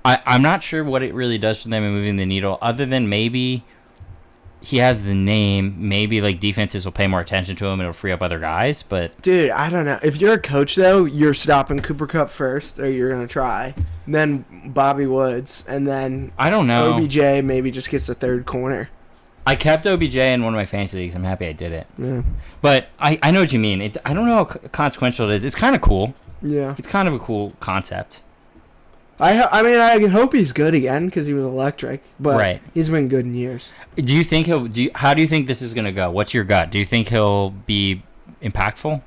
I'm not sure what it really does for them in moving the needle, other than maybe he has the name. Maybe like defenses will pay more attention to him and it'll free up other guys. But Dude, I don't know. If you're a coach, though, you're stopping Cooper Kupp first, or you're going to try. Then Bobby Woods, and then I don't know. OBJ maybe just gets the 3rd corner. I kept OBJ in one of my fantasy leagues. I'm happy I did it. Yeah. But I know what you mean. I don't know how consequential it is. It's kind of cool. Yeah. It's kind of a cool concept. I mean, I hope he's good again because he was electric, but Right. he's been good in years. Do you think how do you think this is going to go? What's your gut? Do you think he'll be impactful?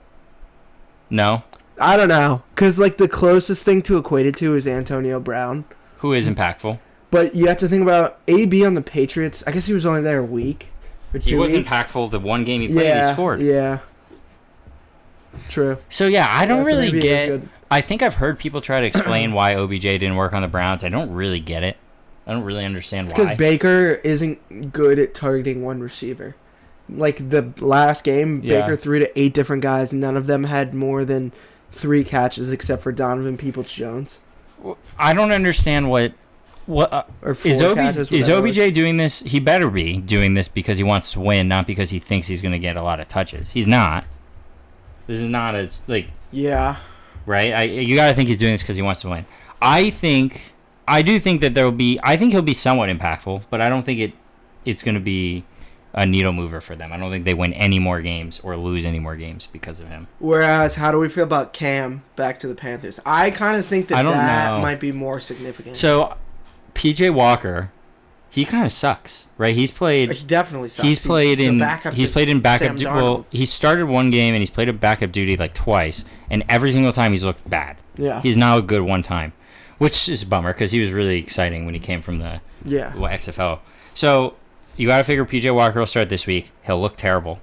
No? I don't know, because like the closest thing to equate it to is Antonio Brown, Who is impactful? but you have to think about AB on the Patriots. I guess he was only there a week or 2 He was weeks. impactful the one game he played. Yeah, He scored. Yeah. True. So yeah, I don't Yeah, so really maybe it was get. good. I think I've heard people try to explain why OBJ didn't work on the Browns. I don't really get it. I don't really understand Because why. Baker isn't good at targeting one receiver. Like the last game, Yeah. Baker threw to 8 different guys. None of them had more than 3 catches, except for Donovan Peoples-Jones. I don't understand what Or 4 is catches. Is whatever it was. OBJ doing this? He better be doing this because he wants to win, not because he thinks he's going to get a lot of touches. He's not. This is not a like Yeah. right. You got to think he's doing this because he wants to win. I think I do think that there will be. I think he'll be somewhat impactful, but I don't think it's going to be a needle mover for them. I don't think they win any more games or lose any more games because of him. Whereas, how do we feel about Cam back to the Panthers? I kind of think I that don't know. might be more significant. So, PJ Walker, he kind of sucks, right? He definitely sucks. He's played in backup backup. Sam Well, Darnold. he started one game and he's played a backup duty like twice, and every single time he's looked bad. Yeah. He's now good one time, which is a bummer because he was really exciting when he came from the XFL. So you got to figure PJ Walker will start this week. He'll look terrible,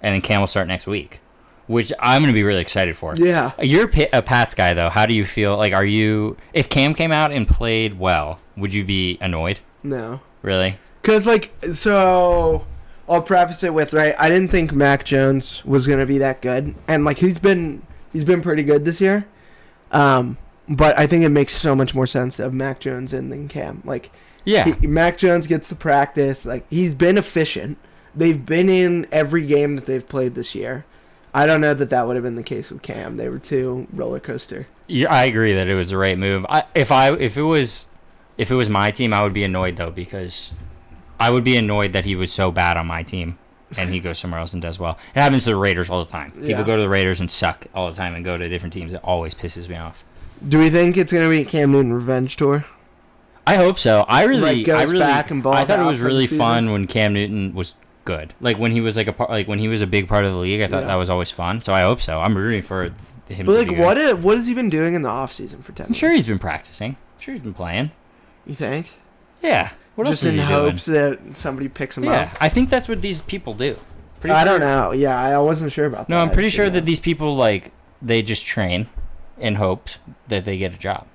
and then Cam will start next week, which I'm going to be really excited for. Yeah. You're a Pats guy though. How do you feel? Like, if Cam came out and played well, would you be annoyed? No. Really? Because, so I'll preface it with, right, I didn't think Mac Jones was going to be that good. And, he's been pretty good this year. But I think it makes so much more sense to have Mac Jones in than Cam. Mac Jones gets the practice. He's been efficient. They've been in every game that they've played this year. I don't know that would have been the case with Cam. They were too roller coaster. Yeah, I agree that it was the right move. If it was my team, I would be annoyed though, because I would be annoyed that he was so bad on my team and he goes somewhere else and does well. It happens to the Raiders all the time. People go to the Raiders and suck all the time and go to different teams. It always pisses me off. Do we think it's gonna be a Cam Newton revenge tour? I hope so. Back and balls I thought it out was for the really season? fun when Cam Newton was good. When he was when he was a big part of the league. I thought that was always fun. So I hope so. I'm rooting for him. But to be good. what has he been doing in the off season for 10 I'm sure he's been practicing. I'm sure he's been playing. You think? Yeah. What Just else is in he doing? hopes that somebody picks him Yeah, up. I think that's what these people do. I don't know. Yeah, I wasn't sure about that. No, I'm pretty sure Yeah. that these people they just train in hopes that they get a job.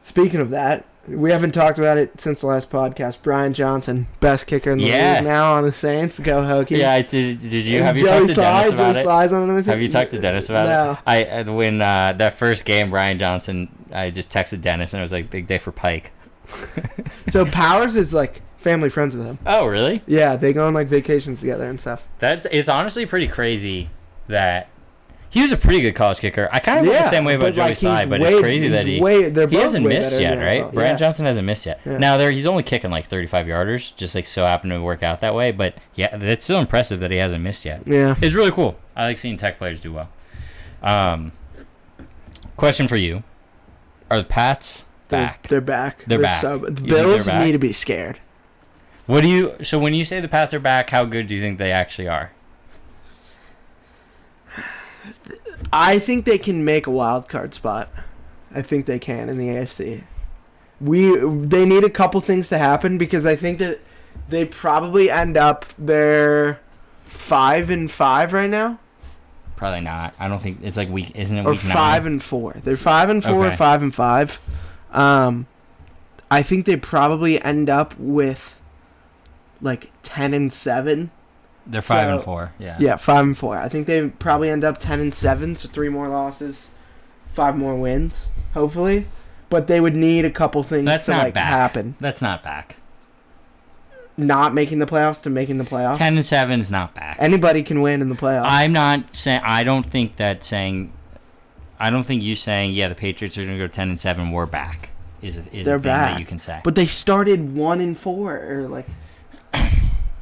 Speaking of that, we haven't talked about it since the last podcast. Brian Johnson, best kicker in the league now on the Saints. Go Hokies. Yeah, did you And have you talked to Dennis about Joey it? Sly's on it. Have you talked to Dennis about No. it? When that first game, Brian Johnson, I just texted Dennis and it was like big day for Pike. So Powers is family friends with him. Oh, really? Yeah, they go on vacations together and stuff. It's honestly pretty crazy that he was a pretty good college kicker. I kind of feel the same way about Joey Sly, but it's crazy that he hasn't missed yet, right? Brian Johnson hasn't missed yet. Yeah. Now he's only kicking 35 yarders, just so happened to work out that way. But yeah, that's still impressive that he hasn't missed yet. Yeah, it's really cool. I like seeing tech players do well. Question for you: are the Pats back? They're back. They're back. The You think Bills they're back? need to be scared. So when you say the Pats are back, how good do you think they actually are? I think they can make a wild card spot. I think they can in the AFC. They need a couple things to happen because I think that they probably end up they're 5-5 right now. Probably not. I don't think it's week. Isn't it Or week 9? 5-4. They're 5-4 or Okay. 5-5. I think they probably end up with 10-7. They're 5-4. Yeah. Yeah, 5-4. I think they probably end up 10-7, so 3 more losses, 5 more wins, hopefully. But they would need a couple things That's to not back. happen. That's not back. Not making the playoffs to making the playoffs. 10-7 is not back. Anybody can win in the playoffs. I'm not saying. I don't think you saying the Patriots are going to go 10-7. We're back. Is a thing They're back. that you can say. But they started 1-4 or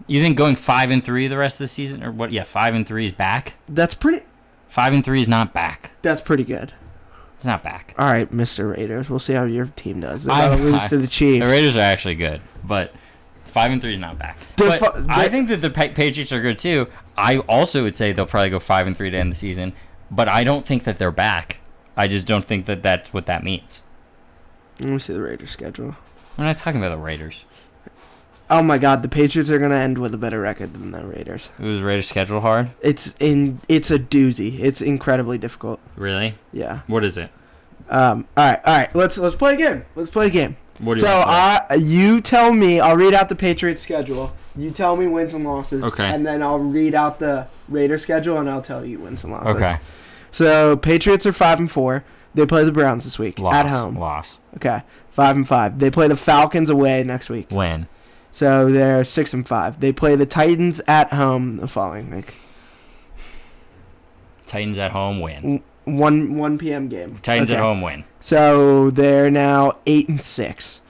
You think going 5-3 the rest of the season or what? Yeah, 5-3 is back. that's pretty. 5-3 is not back. That's pretty good. It's not back. All right, Mr. Raiders. We'll see how your team does. They gotta lose to the Chiefs. The Raiders are actually good, but 5-3 is not back. I think that the Patriots are good too. I also would say they'll probably go 5-3 to end the season, but I don't think that they're back. I just don't think that that's what that means. Let me see the Raiders schedule. I'm not talking about the Raiders. Oh my God, the Patriots are gonna end with a better record than the Raiders. It was Raiders schedule hard? It's a doozy. It's incredibly difficult. Really? Yeah. What is it? All right. Let's play a game. Let's play a game. What do you want to play? You tell me. I'll read out the Patriots schedule. You tell me wins and losses. Okay. And then I'll read out the Raiders schedule, and I'll tell you wins and losses. Okay. So Patriots are 5-4. They play the Browns this week at home. Loss. Okay. 5-5. They play the Falcons away next week. Win. So they're 6-5. They play the Titans at home the following week. Titans at home win. 1 p.m. game. Titans at home win. So they're now 8-6.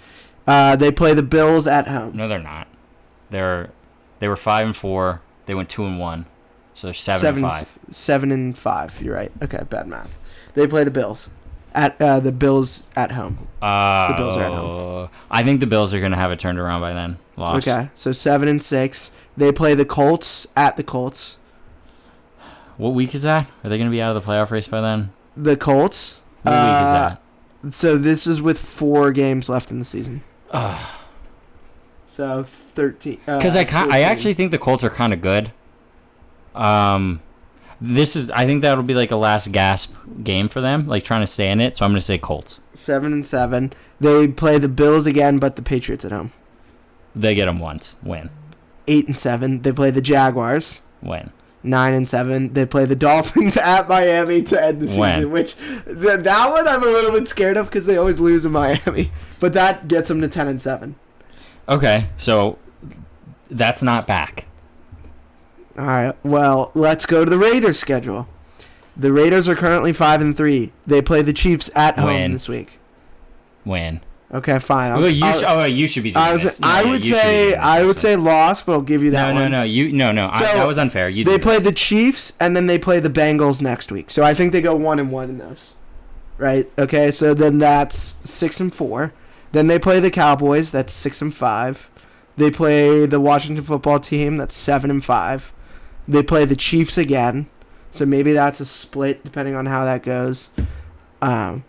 They play the Bills at home. No, they're not. They were 5-4. They went 2-1. So they're 7-5. 7-5. You're right. Okay, bad math. They play the Bills at the Bills at home. The Bills are at home. I think the Bills are going to have it turned around by then. Loss. Okay, so 7-6. They play the Colts at the Colts. What week is that? Are they going to be out of the playoff race by then? The Colts. What week is that? So this is with 4 games left in the season. Ugh. So 13. Because I actually think the Colts are kind of good. I think that'll be like a last gasp game for them, like trying to stay in it. So I'm going to say Colts. 7-7. They play the Bills again, but the Patriots at home. They get them once. Win. 8-7. They play the Jaguars. Win. 9-7. They play the Dolphins at Miami to end the season. When? Which that one I'm a little bit scared of because they always lose in Miami. But that gets them to 10-7. Okay, so that's not back. All right. Well, let's go to the Raiders' schedule. The Raiders are currently 5-3. They play the Chiefs at home Win. this week. Win. Okay, fine. Well, you should be doing this. I would say loss, but I'll give you that one. No. That was unfair. They play the Chiefs and then they play the Bengals next week. So I think they go 1-1 in those. Right? Okay, so then that's 6-4. Then they play the Cowboys. That's 6-5. They play the Washington Football Team. That's 7-5. They play the Chiefs again. So maybe that's a split depending on how that goes. So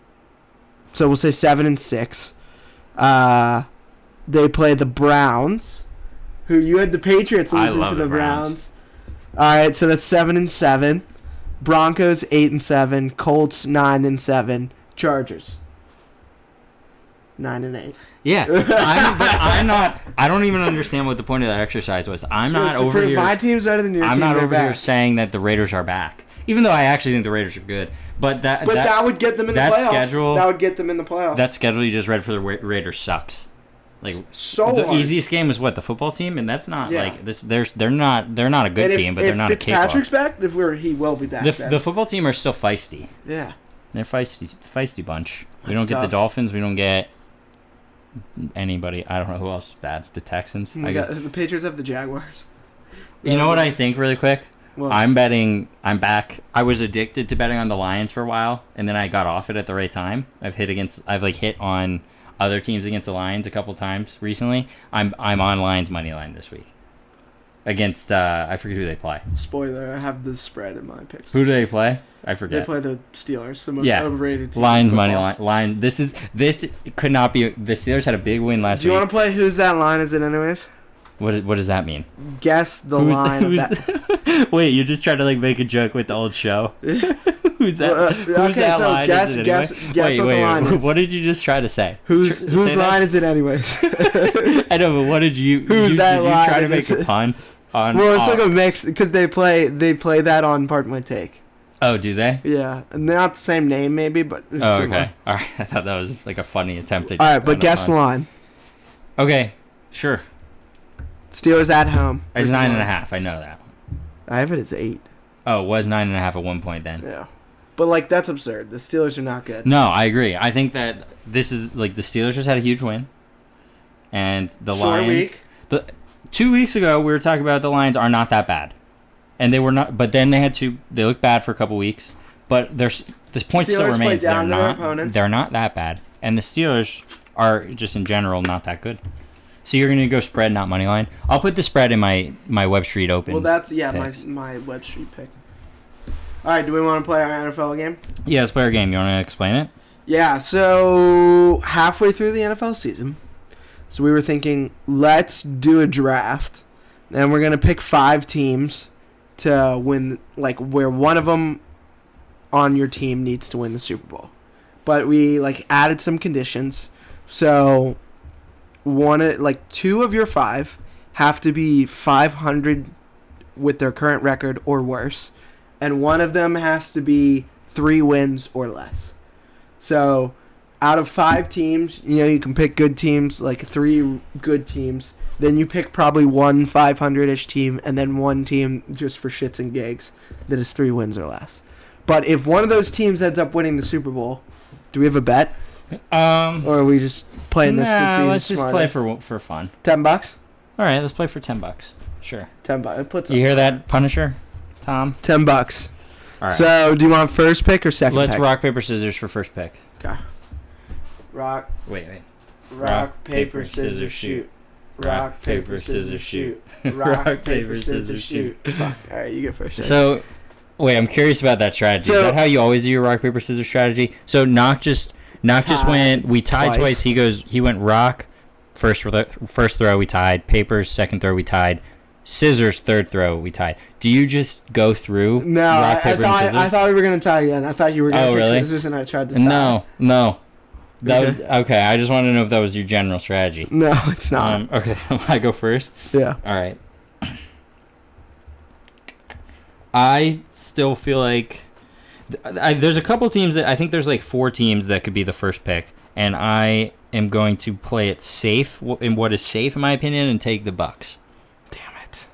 we'll say 7-6. They play the Browns, who you had the Patriots losing to the Browns. All right, so that's 7-7. Broncos 8-7. Colts 9-7. Chargers 9-8. Yeah, I'm not. I don't even understand what the point of that exercise was. I'm not over here. My team's better than your team. I'm not over here back. saying that the Raiders are back, even though I actually think the Raiders are good. But that would get them in the that playoffs. schedule. That would get them in the playoffs. That schedule you just read for the Raiders sucks. Like so the hard. easiest game is what, the football team, and that's not like this. They're not a good team, but they're not a cakewalk. If Fitzpatrick's back, he will be back. The football team are still feisty. Yeah, they're feisty bunch. We That's don't get the tough. Dolphins. We don't get anybody. I don't know who else is bad. The Texans. The Patriots have the Jaguars. You know what I think really quick? Well, I'm back. I was addicted to betting on the Lions for a while, and then I got off it at the right time. I've hit on other teams against the Lions a couple times recently. I'm on Lions money line this week against I forget who they play. Spoiler: I have the spread in my picks. Who do they play? I They forget. play the Steelers, the most overrated team. Lions in money football. line. This could not be. The Steelers had a big win last Do you week. want to play Who's That Line Is It Anyways? What does that mean? Guess the line of that. Wait, you just tried to make a joke with the old show. Who's that? Who's that line? guess is it anyway? what the line is. What did you just try to say? Whose Say line that. is it anyways? I know, but what did you? Who's that did you line try to make is a it? pun on? Well, it's like a mix because they play that on Part My Take. Oh, do they? Yeah, and not the same name maybe, but it's Oh, similar. okay. All right. I thought that was like a funny attempt at. All right, but on a guess the pun. line. Okay, sure. Steelers at home. It's 9.5. I know that. I have it as 8. Oh, it was 9.5 at one point then. Yeah, but that's absurd. The Steelers are not good. No, I agree. I think that this is the Steelers just had a huge win, and the Short Lions. week. 2 weeks ago, we were talking about the Lions are not that bad, and they were not. But then they looked bad for a couple weeks. But this point still Steelers play remains. down to their opponents. They're not that bad, and the Steelers are just in general not that good. So you're going to go spread, not money line. I'll put the spread in my Webb Street Open. Well, that's picks. my Webb Street pick. All right, do we want to play our NFL game? Yeah, let's play our game. You want to explain it? Yeah, so halfway through the NFL season, so we were thinking, let's do a draft, and we're going to pick 5 teams to win, where one of them on your team needs to win the Super Bowl. But we, added some conditions, so 2 of your 5 have to be 500 with their current record or worse, and one of them has to be 3 wins or less. So, out of 5 teams, you can pick good teams, 3 good teams. Then you pick probably one 500-ish team, and then one team just for shits and gigs that is 3 wins or less. But if one of those teams ends up winning the Super Bowl, do we have a bet, or are we just playing this to see let's who's just smarter? play for fun. $10. All right, let's play for $10. Sure. $10. It puts You hear that, Punisher, Tom? $10. All right. So, do you want first pick or second Let's pick? rock paper scissors for first pick. Okay. Rock, Wait. paper, scissors, shoot. Rock, paper, scissors, shoot. Rock, Rock, paper, scissors, shoot. Fuck. All right, you get first. So, wait, I'm curious about that strategy. So- Is that how you always do your rock paper scissors strategy? So Nock just went. We tied twice. He went rock, first throw we tied. Paper second throw we tied. Scissors third throw we tied. Do you just go through No, rock paper and scissors? I thought we were gonna tie again. I thought you were gonna Oh, pick really? scissors, and I tried to tie. No. That Okay. was okay. I just wanted to know if that was your general strategy. No, it's not. Okay, I go first. Yeah. All right. I still feel like there's a couple teams that I think there's like 4 teams that could be the first pick, and I am going to play it safe in what is safe in my opinion and take the Bucks. Damn it.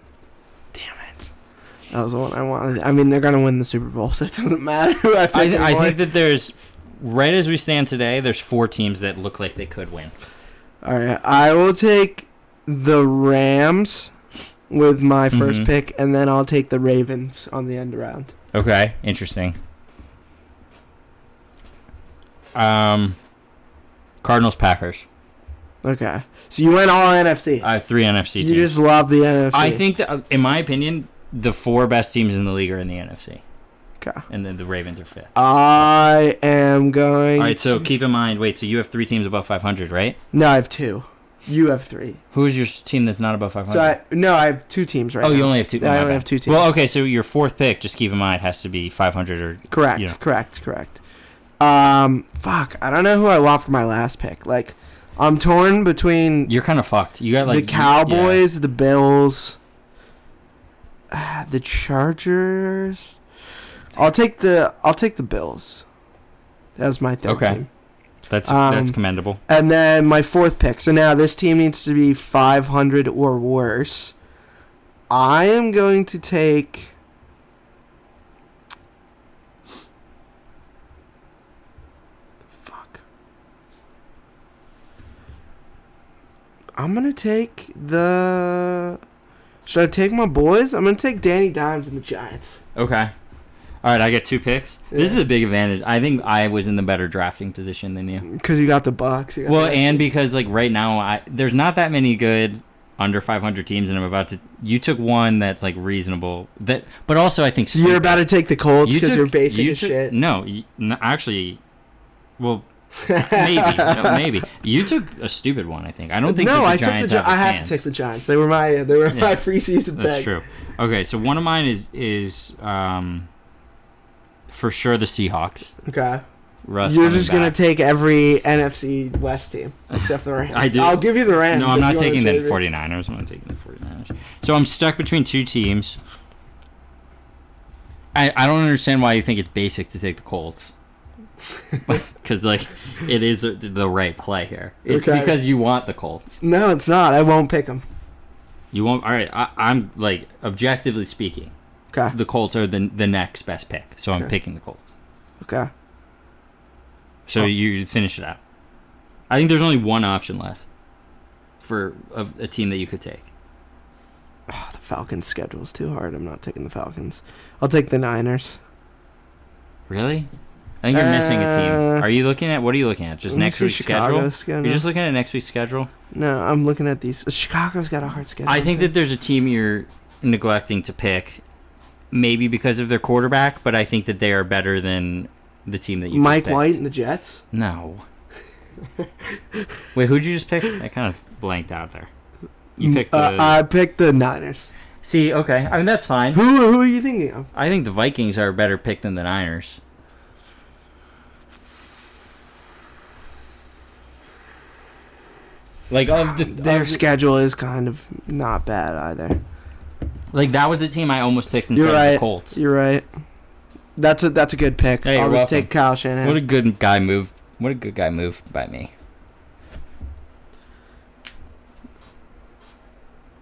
That was the one I wanted. I mean, they're gonna win the Super Bowl, so it doesn't matter who I pick. I anymore. think that there's right as we stand today, there's 4 teams that look like they could win. All right, I will take the Rams with my first Mhm. pick, and then I'll take the Ravens on the end round. Okay, interesting. Cardinals Packers. Okay, so you went all NFC. I have 3 NFC teams. You just love the NFC. I think that, in my opinion, the 4 best teams in the league are in the NFC, Okay. and then the Ravens are 5th. I am going. All right, so to- keep in mind. Wait, so you have 3 teams above 500, right? No, I have 2. You have 3. Who is your team that's not above 500? So I have 2 teams right oh, now. you only have 2. Yeah, I only have 2 teams. Well, okay, so your 4th pick, just keep in mind, has to be 500 or Correct. you know. Correct. Fuck. I don't know who I want for my last pick. Like, I'm torn between You're kind of fucked. You got like the Cowboys, the Bills, the Chargers. I'll take the Bills. That was my third Okay. team. That's Um, commendable. And then my 4th pick. So now this team needs to be 500 or worse. I am going to take. Fuck. I'm going to take the. Should I take my boys? I'm going to take Danny Dimes and the Giants. Okay. All right, I get 2 picks. This Yeah. is a big advantage. I think I was in the better drafting position than you. Because you got the Bucks. Well, and because like right now, there's not that many good under 500 teams, and I'm about to. You took one that's like reasonable. But also I think So you're about to take the Colts because took- you're basic you as took- shit. No, actually, well, maybe you took a stupid one. I think I don't think. No, that I the took Giants the. have a I have chance. to take the Giants. They were my Yeah. free season pick. That's true. Okay, so one of mine is for sure the Seahawks. Okay. Russ You're coming just gonna back. take every NFC West team except the Rams. I do. I'll give you the Rams. No, I'm if not you wanna taking the trade me. 49ers. I'm not taking the 49ers. So I'm stuck between 2 teams. I don't understand why you think it's basic to take the Colts. Because, like, it is the right play here. It's Okay. because you want the Colts. No, it's not. I won't pick them. You won't. All right, I'm, like, objectively speaking, Okay. the Colts are the next best pick. So I'm Okay. picking the Colts. Okay. So Oh. you finish it out. I think there's only one option left for a team that you could take. Oh, the Falcons' schedule is too hard. I'm not taking the Falcons. I'll take the Niners. Really? I think you're missing a team. Uh, Are you looking at what are you looking at? Just Let me next see week's schedule? Chicago's schedule. You're just looking at next week's schedule? No, I'm looking at these. Chicago's got a hard schedule. I think too. that there's a team you're neglecting to pick, maybe because of their quarterback, but I think that they are better than the team that you Mike just picked. White and the Jets. No. Wait, who'd you just pick? I kind of blanked out there. You picked the... I picked the Niners. See, okay. I mean, that's fine. Who are you thinking of? I think the Vikings are a better pick than the Niners. Like, of the... Their of the- schedule is kind of not bad either. Like, that was the team I almost picked instead You're of right. the Colts. You're right. That's a good pick. Hey, I'll you're just welcome. take Kyle Shanahan. What a good guy move. What a good guy move by me.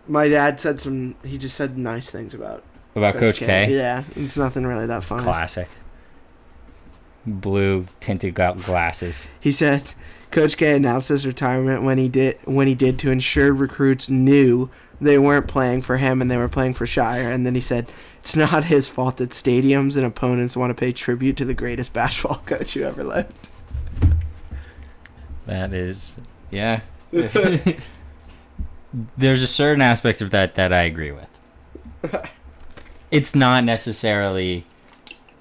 My dad said he just said nice things about About Coach K? Yeah, it's nothing really that funny. Classic. blue tinted glasses. He said Coach K announced his retirement when he did to ensure recruits knew they weren't playing for him and they were playing for Shire. And then he said, it's not his fault that stadiums and opponents want to pay tribute to the greatest basketball coach who ever lived. That is, yeah. There's a certain aspect of that I agree with. It's not necessarily...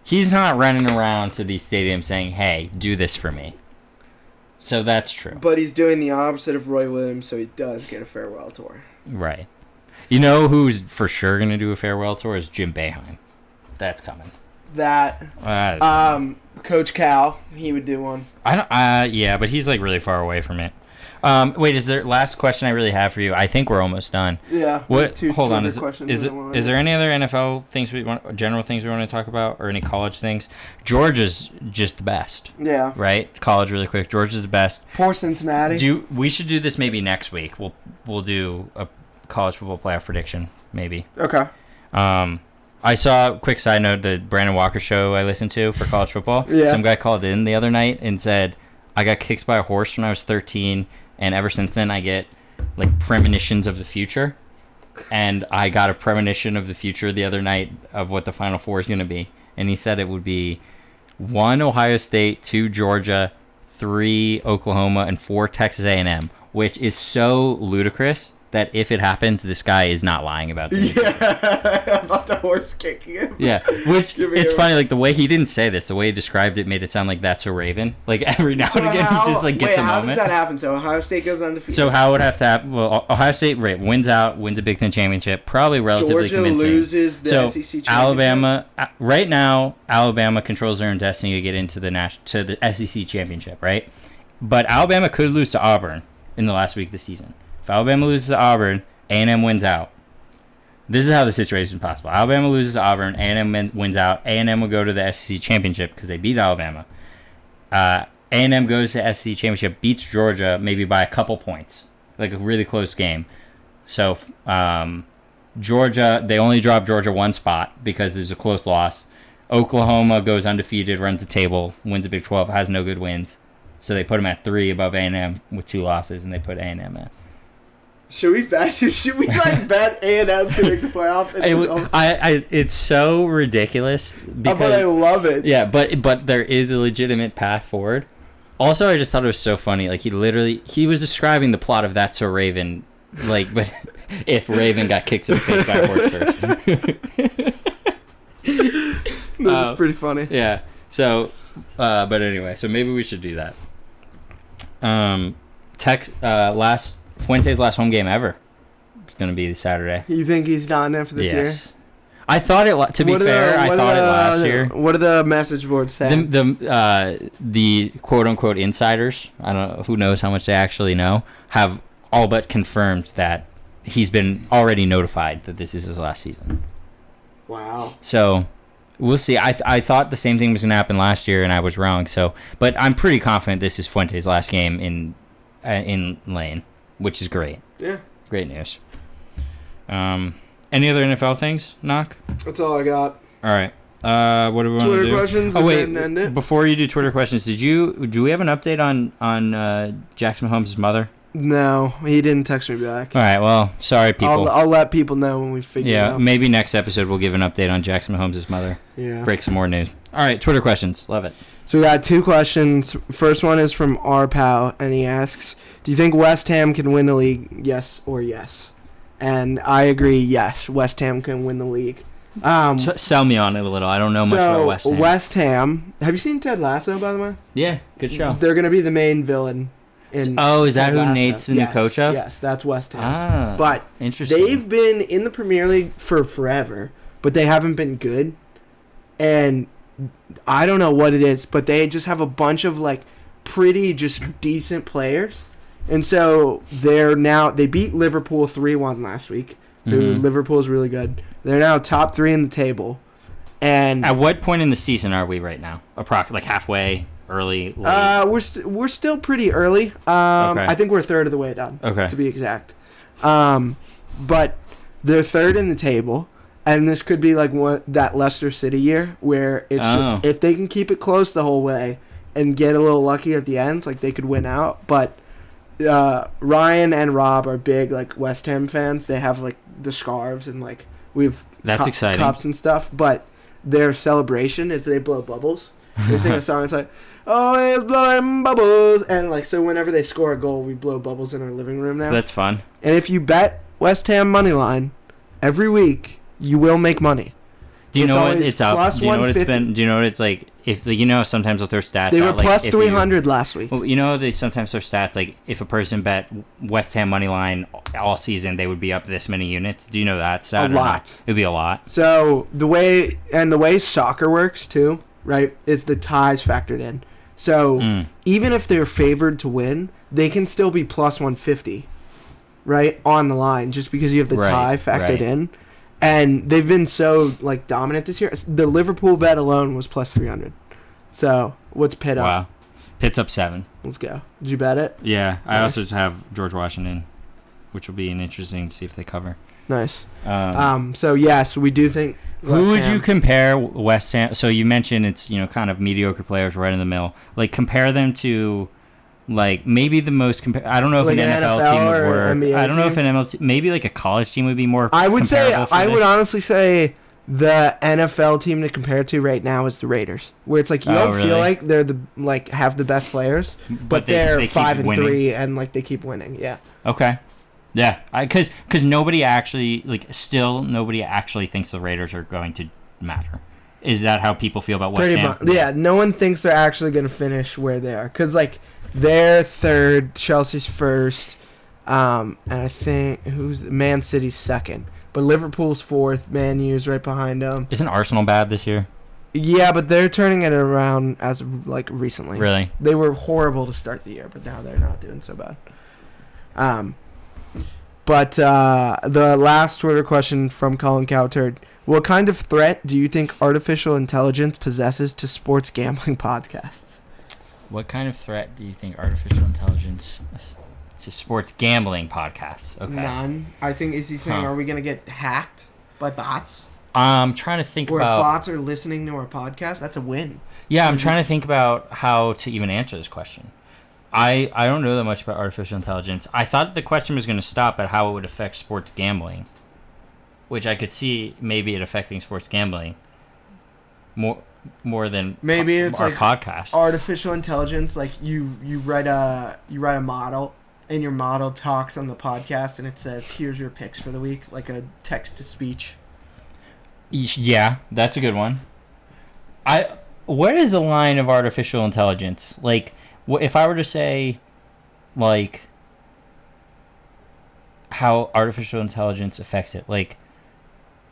He's not running around to these stadiums saying, hey, do this for me. So that's true. But he's doing the opposite of Roy Williams, so he does get a farewell tour. Right. You know who's for sure going to do a farewell tour is Jim Boeheim. That's coming. That That is coming. Coach Cal, he would do one. I don't. Yeah, but he's like really far away from it. Wait, is there last question I really have for you? I think we're almost done. Yeah. What? Hold on. Is questions there any other NFL things general things we want to talk about, or any college things? Georgia's just the best. Yeah. Right. College, really quick. Georgia's the best. Poor Cincinnati. We should do this maybe next week. We'll do a college football playoff prediction maybe. Okay. I saw, quick side note, the Brandon Walker show I listened to for college football. Yeah. Some guy called in the other night and said, I got kicked by a horse when I was 13, and ever since then I get like premonitions of the future. And I got a premonition of the future the other night of what the Final Four is going to be. And he said it would be 1 Ohio State, 2 Georgia, 3 Oklahoma, and 4 Texas A&M, which is so ludicrous that if it happens, this guy is not lying about it. Yeah, about the horse kicking him. Yeah, which it's funny, like the way he didn't say this, the way he described it made it sound like that's a Raven. Like every now and again, he just like gets a moment. How does that happen? So Ohio State goes undefeated. So how would have to happen? Well, Ohio State wins a Big Ten championship, probably relatively Georgia convincing. loses the SEC championship. Alabama, right now, Alabama controls their own destiny to get into the SEC championship, right? But Alabama could lose to Auburn in the last week of the season. If Alabama loses to Auburn, A&M wins out. This is how the situation is possible. Alabama loses to Auburn, A&M wins out. A&M will go to the SEC championship because they beat Alabama. A&M goes to the SEC championship, beats Georgia maybe by a couple points, like a really close game. So Georgia, they only drop Georgia one spot because there's a close loss. Oklahoma goes undefeated, runs the table, wins the Big 12, has no good wins. So they put them at 3 above A&M with 2 losses, and they put A&M in. Should we bet bet A&M to make the playoff? It's so ridiculous because but I love it. Yeah, but there is a legitimate path forward. Also, I just thought it was so funny. Like he was describing the plot of That's So Raven, like, but if Raven got kicked to the face by a horse first. This is pretty funny. Yeah. So, but anyway, so maybe we should do that. Fuente's last home game ever. It's going to be Saturday. You think he's done after this year? I thought it. To be fair, I thought it last year. What do the message boards say? The quote unquote insiders, I don't know, who knows how much they actually know, have all but confirmed that he's been already notified that this is his last season. Wow. So we'll see. I thought the same thing was going to happen last year, and I was wrong. So, but I'm pretty confident this is Fuente's last game in Lane, which is great. Yeah. Great news. Any other NFL things, Nock? That's all I got. All right. What do we want to do? Twitter questions. Oh wait, and then end it. Before you do Twitter questions, do we have an update on Jackson Mahomes' mother? No, he didn't text me back. All right. Well, sorry, people. I'll let people know when we figure it out. Yeah, maybe next episode we'll give an update on Jackson Mahomes' mother. Yeah. Break some more news. All right, Twitter questions. Love it. So we got 2 questions. First one is from R Pal, and he asks, "Do you think West Ham can win the league? Yes or yes?" And I agree. Yes, West Ham can win the league. Sell me on it a little. I don't know much about West Ham. West Ham. Have you seen Ted Lasso, by the way? Yeah, good show. They're gonna be the main villain. Is that who Nate's the new coach of? Yes, that's West Ham. Ah, but interesting. They've been in the Premier League for forever, but they haven't been good. And I don't know what it is, but they just have a bunch of like pretty just decent players. And so they beat Liverpool 3-1 last week. Mm-hmm. Liverpool's really good. They're now top 3 in the table. And at what point in the season are we right now? Like halfway, early, late? We're still pretty early. Okay. I think we're a third of the way done. Okay. To be exact. But they're third in the table, And this could be like that Leicester City year where it's just if they can keep it close the whole way and get a little lucky at the end, like they could win out. But Ryan and Rob are big like West Ham fans. They have like the scarves and like we've exciting cups and stuff. But their celebration is they blow bubbles. They sing a song. It's like, oh, it's blowing bubbles, and like so whenever they score a goal, we blow bubbles in our living room now. That's fun. And if you bet West Ham money line every week, you will make money. Do you know what it's up? Plus Do you know what it's 150. been? Do you know what it's like? If you know, sometimes they'll throw stats. They were out, like, plus if 300 last week. Well, you know, they sometimes throw stats like if a person bet West Ham money line all season, they would be up this many units. Do you know that stat? A lot. It'd be a lot. So the way soccer works too, right, is the ties factored in. So even if they're favored to win, they can still be plus 150, right, on the line just because you have the tie factored in. And they've been so like dominant this year. The Liverpool bet alone was plus 300. So what's Pitt up? Wow, Pitt's up 7. Let's go. Did you bet it? Yeah, I Nice. also have George Washington, which will be an interesting to see if they cover. Nice. So yes, we do think. Who would West Ham- you compare West Ham? So you mentioned it's kind of mediocre players right in the middle. Like compare them to, like maybe the most. I don't know if Like an an NFL NFL team would or work. NBA I don't know if team? an MLT, maybe like a college team would be more. I would say. comparable for I would this. honestly say the NFL team to compare to right now is the Raiders, where it's like you don't really? feel like they're have the best players, but they they're keep 5-3 and like they keep winning. Yeah. Okay. Yeah, because nobody actually nobody actually thinks the Raiders are going to matter. Is that how people feel about West Pretty Ham? much. Yeah. No one thinks they're actually going to finish where they are because like they're third, Chelsea's first, and I think Man City's second, but Liverpool's fourth. Man U's right behind them. Isn't Arsenal bad this year? Yeah, but they're turning it around as of, like recently. Really? They were horrible to start the year, but now they're not doing so bad. But the last Twitter question from Colin Cowturd: what kind of threat do you think artificial intelligence possesses to sports gambling podcasts? What kind of threat do you think artificial intelligence to sports gambling podcasts? Okay. None. I think is he saying are we gonna get hacked by bots? I'm trying to think Or about. if bots are listening to our podcast, that's a win. Yeah, I'm trying to think about how to even answer this question. I don't know that much about artificial intelligence. I thought the question was going to stop at how it would affect sports gambling, which I could see maybe it affecting sports gambling more than Maybe it's our like podcast. artificial intelligence, like you write a model and your model talks on the podcast and it says here's your picks for the week, like a text to speech. Yeah, that's a good one. What is the line of artificial intelligence? Like, if I were to say, like, how artificial intelligence affects it, like,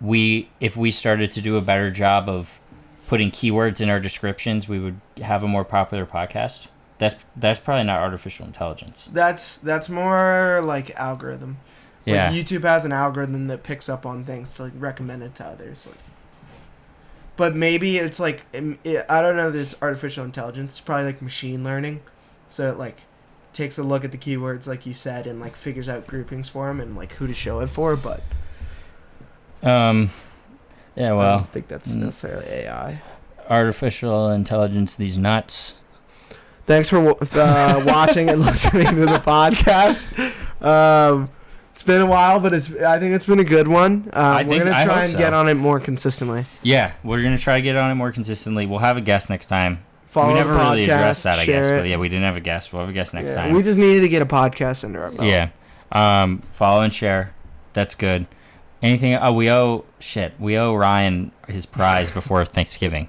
if we started to do a better job of putting keywords in our descriptions, we would have a more popular podcast. That's probably not artificial intelligence. That's more like algorithm. Yeah. Like YouTube has an algorithm that picks up on things to like recommend it to others. Like, but maybe it's like I don't know that it's artificial intelligence. It's probably like machine learning. So it like takes a look at the keywords like you said and like figures out groupings for them and like who to show it for. But Yeah. I Well, don't think that's necessarily AI. artificial intelligence. These nuts. Thanks for watching and listening to the podcast. It's been a while, but I think it's been a good one. We're going to try and get on it more consistently. Yeah, we're going to try to get on it more consistently. We'll have a guest next time. Follow we never the podcast, really addressed that, I guess. share But it. yeah, we didn't have a guest. We'll have a guest next time. We just needed to get a podcast under our belt. Yeah. Follow and share. That's good. Anything? Oh, we owe Ryan his prize before Thanksgiving.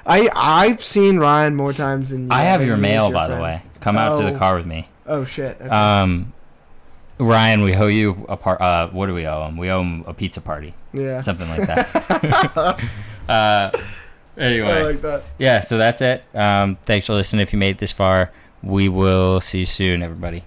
I've seen Ryan more times than you. I have your He's mail, your by the friend. way. Come out to the car with me. Oh shit. Okay. Ryan, we owe you a part. What do we owe him? We owe him a pizza party. Yeah. Something like that. Anyway. I like that. Yeah, so that's it. Thanks for listening. If you made it this far, we will see you soon, everybody.